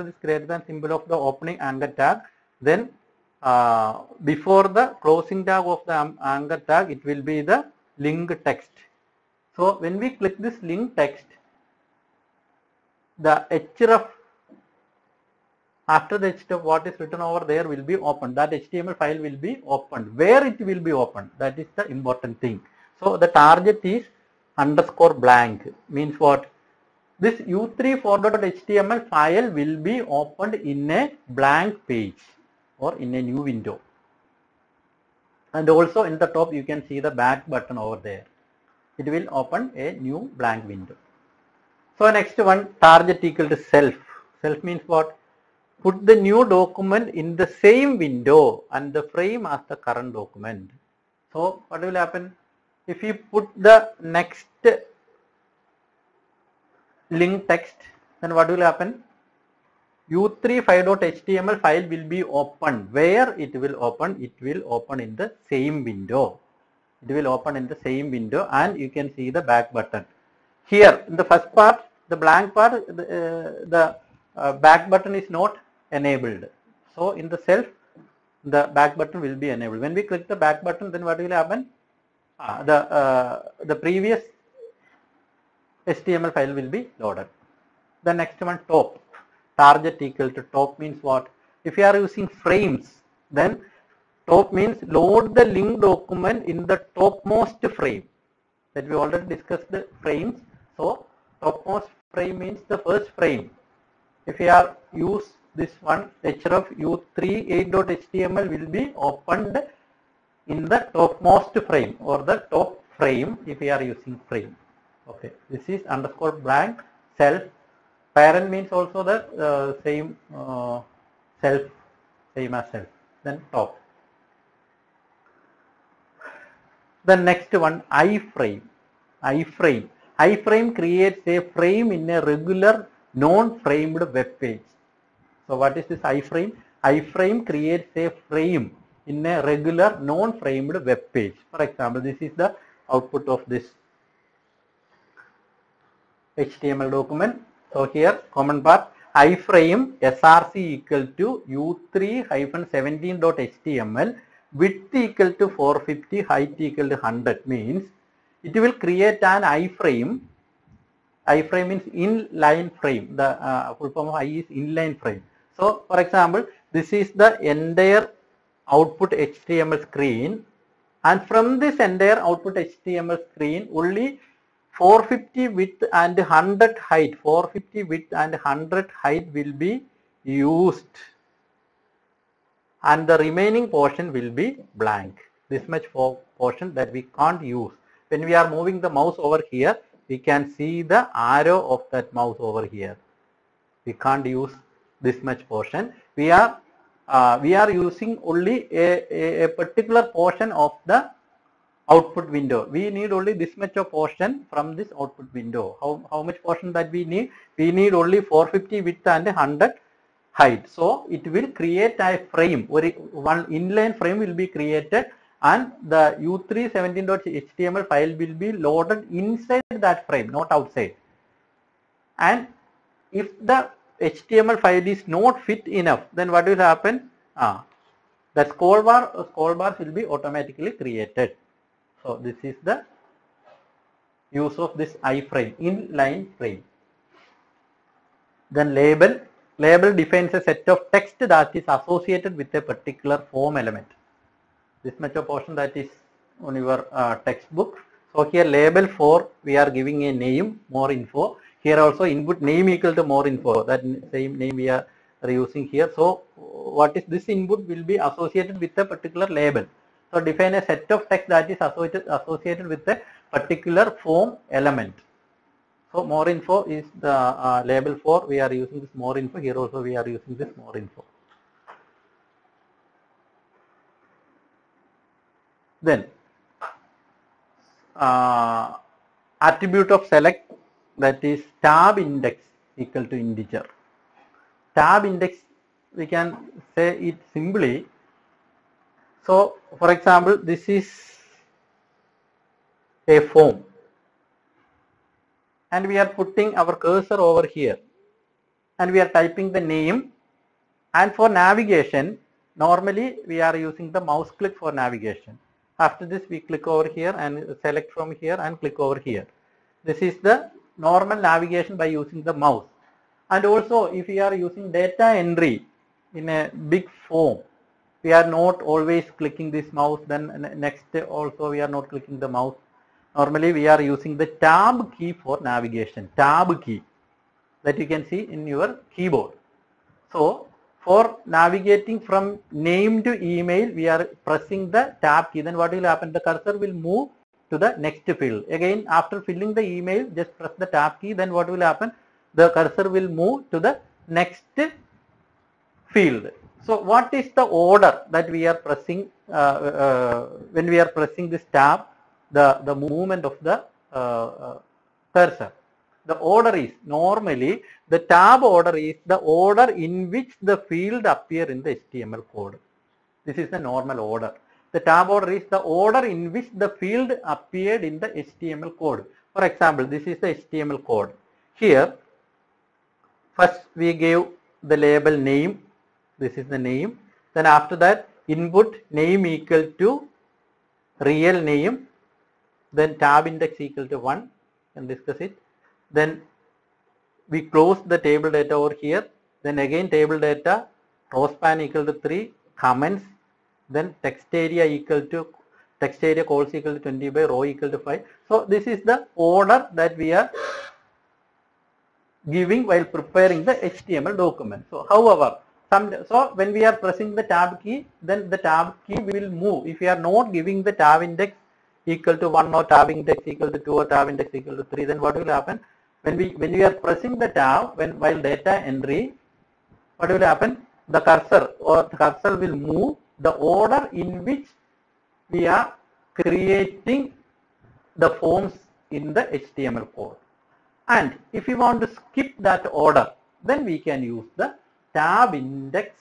S1: this greater than symbol of the opening anchor tag, then before the closing tag of the anchor tag, it will be the link text. So when we click this link text, the href, after the href, what is written over there will be opened. That HTML file will be opened. Where it will be opened, that is the important thing. So the target is underscore blank, means what? this u3.4.html file will be opened in a blank page or in a new window. And also in the top you can see the back button over there. It will open a new blank window. So next one, target equal to self. Self means what? Put the new document in the same window and the frame as the current document. So what will happen? If you put the next link text, then what will happen? u3.5.html file will be opened. Where it will open? It will open in the same window. It will open in the same window and you can see the back button. Here in the first part, the blank part, the back button is not enabled. So in the self, the back button will be enabled. When we click the back button, then what will happen? The previous HTML file will be loaded. The next one, top. Target equal to top means what? If you are using frames, then top means load the link document in the topmost frame. That we already discussed the frames. So topmost frame means the first frame. If you are use this one, href u3.8.html will be opened in the topmost frame or the top frame if you are using frame. Okay, this is underscore blank self. Parent means also the same self, same as self. Then top. The next one, iframe. Iframe. Iframe creates a frame in a regular non-framed web page. So what is this iframe? Iframe creates a frame in a regular non-framed web page. For example, this is the output of this HTML document. So here common part, iframe src equal to u3-17.html, width equal to 450, height equal to 100 means it will create an iframe. Iframe means inline frame. The full form of I is inline frame. So for example, this is the entire output HTML screen, and from this entire output HTML screen only 450 width and 100 height, 450 width and 100 height will be used, and the remaining portion will be blank. This much portion that we can't use. When we are moving the mouse over here, we can see the arrow of that mouse over here. We can't use this much portion. We are using only a particular portion of the output window. We need only this much of portion from this output window. How much portion that we need? We need only 450 width and 100 height. So it will create a frame, one inline frame will be created, and the u3.17.html file will be loaded inside that frame, not outside. And if the HTML file is not fit enough, then what will happen? The scroll bars will be automatically created. So this is the use of this iframe, inline frame. Then label. Label defines a set of text that is associated with a particular form element. This much of portion that is on your textbook. So here label for, we are giving a name, more info. Here also input name equal to more info. That same name we are using here. So what is this input will be associated with a particular label. So define a set of text that is associated with a particular form element. So more info is the label for, we are using this more info. Here also we are using this more info. Then attribute of select, that is tab index equal to integer. Tab index, we can say it simply. So for example, this is a form and we are putting our cursor over here and we are typing the name, and for navigation normally we are using the mouse click for navigation. After this we click over here and select from here and click over here. This is the normal navigation by using the mouse. And also if we are using data entry in a big form, we are not always clicking this mouse, then next also we are not clicking the mouse. Normally we are using the tab key for navigation, tab key. that you can see in your keyboard. So for navigating from name to email, we are pressing the tab key. Then what will happen? The cursor will move to the next field. Again, after filling the email, just press the tab key. Then what will happen? The cursor will move to the next field. So what is the order that we are pressing when we are pressing this tab? The movement of the cursor. The order is normally the tab order is the order in which the field appear in the HTML code. This is the normal order. The tab order is the order in which the field appeared in the HTML code. For example, this is the HTML code. Here, first we gave the label name. This is the name. Then after that, input name equal to real name. Then tab index equal to 1. And discuss it. Then we close the table data over here. Then again table data, row span equal to 3, comments. Then text area equal to text area calls equal to 20 by row equal to 5. So this is the order that we are giving while preparing the HTML document. So however, so when we are pressing the tab key, then the tab key will move. If we are not giving the tab index equal to 1 or tab index equal to 2 or tab index equal to 3, then what will happen? When we are pressing the tab while data entry, what will happen? The cursor will move the order in which we are creating the forms in the HTML code. And if we want to skip that order, then we can use the tab index.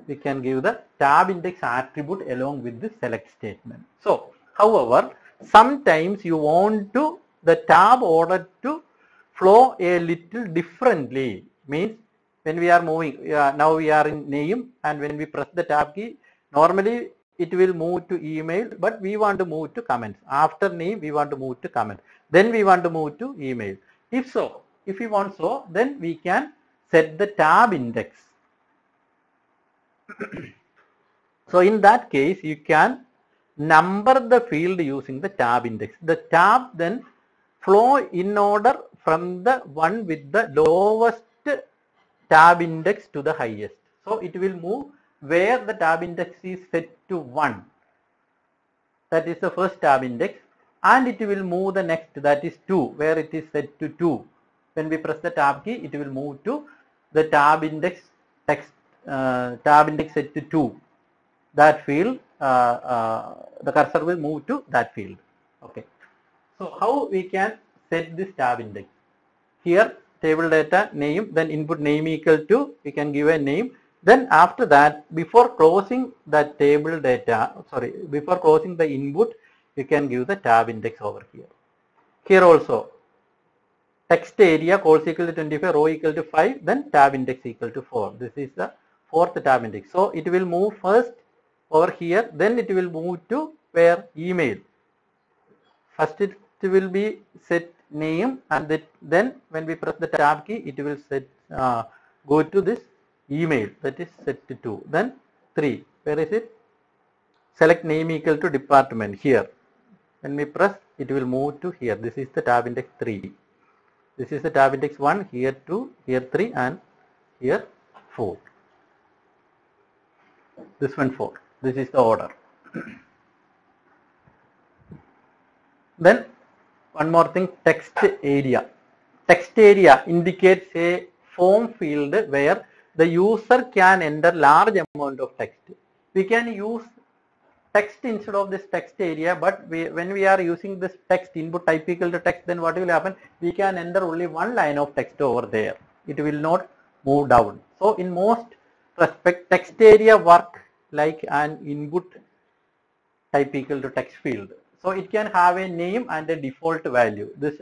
S1: We can give the tab index attribute along with the select statement. So, however, sometimes you want to the tab order to flow a little differently. Means when we are moving, now we are in name, and when we press the tab key, normally it will move to email, but we want to move to comments. After name, we want to move to comments. Then we want to move to email. If we want so, then we can set the tab index. So in that case, you can number the field using the tab index. The tab then flow in order from the one with the lowest tab index to the highest. So it will move where the tab index is set to 1. That is the first tab index. And it will move the next, that is 2, where it is set to 2. When we press the tab key, it will move to the tab index text, tab index set to 2. That field, the cursor will move to that field. Okay. So how we can set this tab index? Here table data name, then input name equal to, we can give a name. Then after that, before closing that table data, before closing the input, you can give the tab index over here. Here also, text area calls equal to 25, row equal to 5, then tab index equal to 4. This is the fourth tab index. So it will move first over here, then it will move to where? Email. First it will be set name, and then when we press the tab key, it will set go to this email, that is set to 2. Then 3, where is it? Select name equal to department here. When we press, it will move to here. This is the tab index 3. This is the tab index 1, here 2, here 3, and here 4. This one 4. This is the order. Then one more thing, text area. Text area indicates a form field where the user can enter large amount of text. We can use text instead of this text area, but when we are using this text input type equal to text, then what will happen? We can enter only one line of text over there. It will not move down. So in most respect, text area work like an input type equal to text field. So it can have a name and a default value. This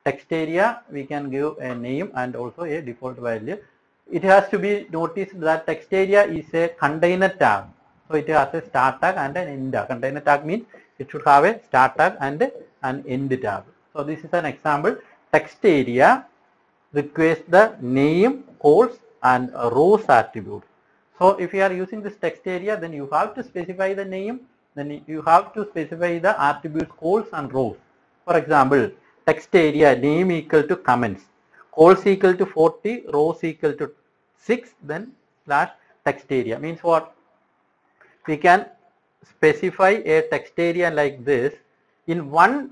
S1: text area, we can give a name and also a default value. It has to be noticed that text area is a container tag. So it has a start tag and an end tag. Container tag means it should have a start tag and an end tag. So this is an example. Text area requires the name, calls, and rows attribute. So if you are using this text area, then you have to specify the name, then you have to specify the attributes, calls, and rows. For example, text area name equal to comments, Columns equal to 40, rows equal to 6, then slash text area. Means what? We can specify a text area like this. In one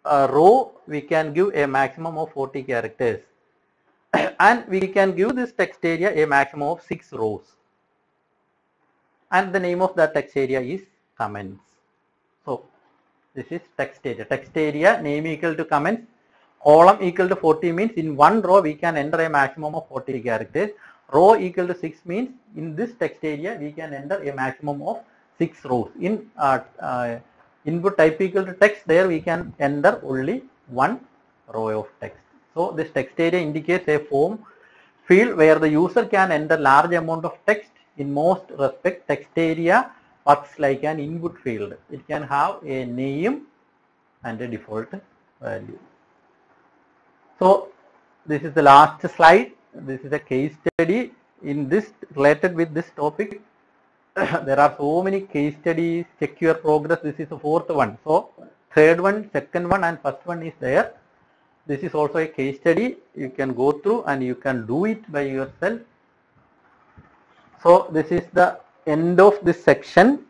S1: row, we can give a maximum of 40 characters. And we can give this text area a maximum of 6 rows. And the name of that text area is comments. So this is text area. Text area name equal to comments. Column equal to 40 means in one row we can enter a maximum of 40 characters. Row equal to 6 means in this text area we can enter a maximum of 6 rows. In input type equal to text, there we can enter only one row of text. So this text area indicates a form field where the user can enter large amount of text. In most respect, text area works like an input field. It can have a name and a default value. So this is the last slide. This is a case study in this related with this topic. There are so many case studies. Check your progress. This is the fourth one. So third one, second one, and first one is there. This is also a case study. You can go through and you can do it by yourself. So this is the end of this section.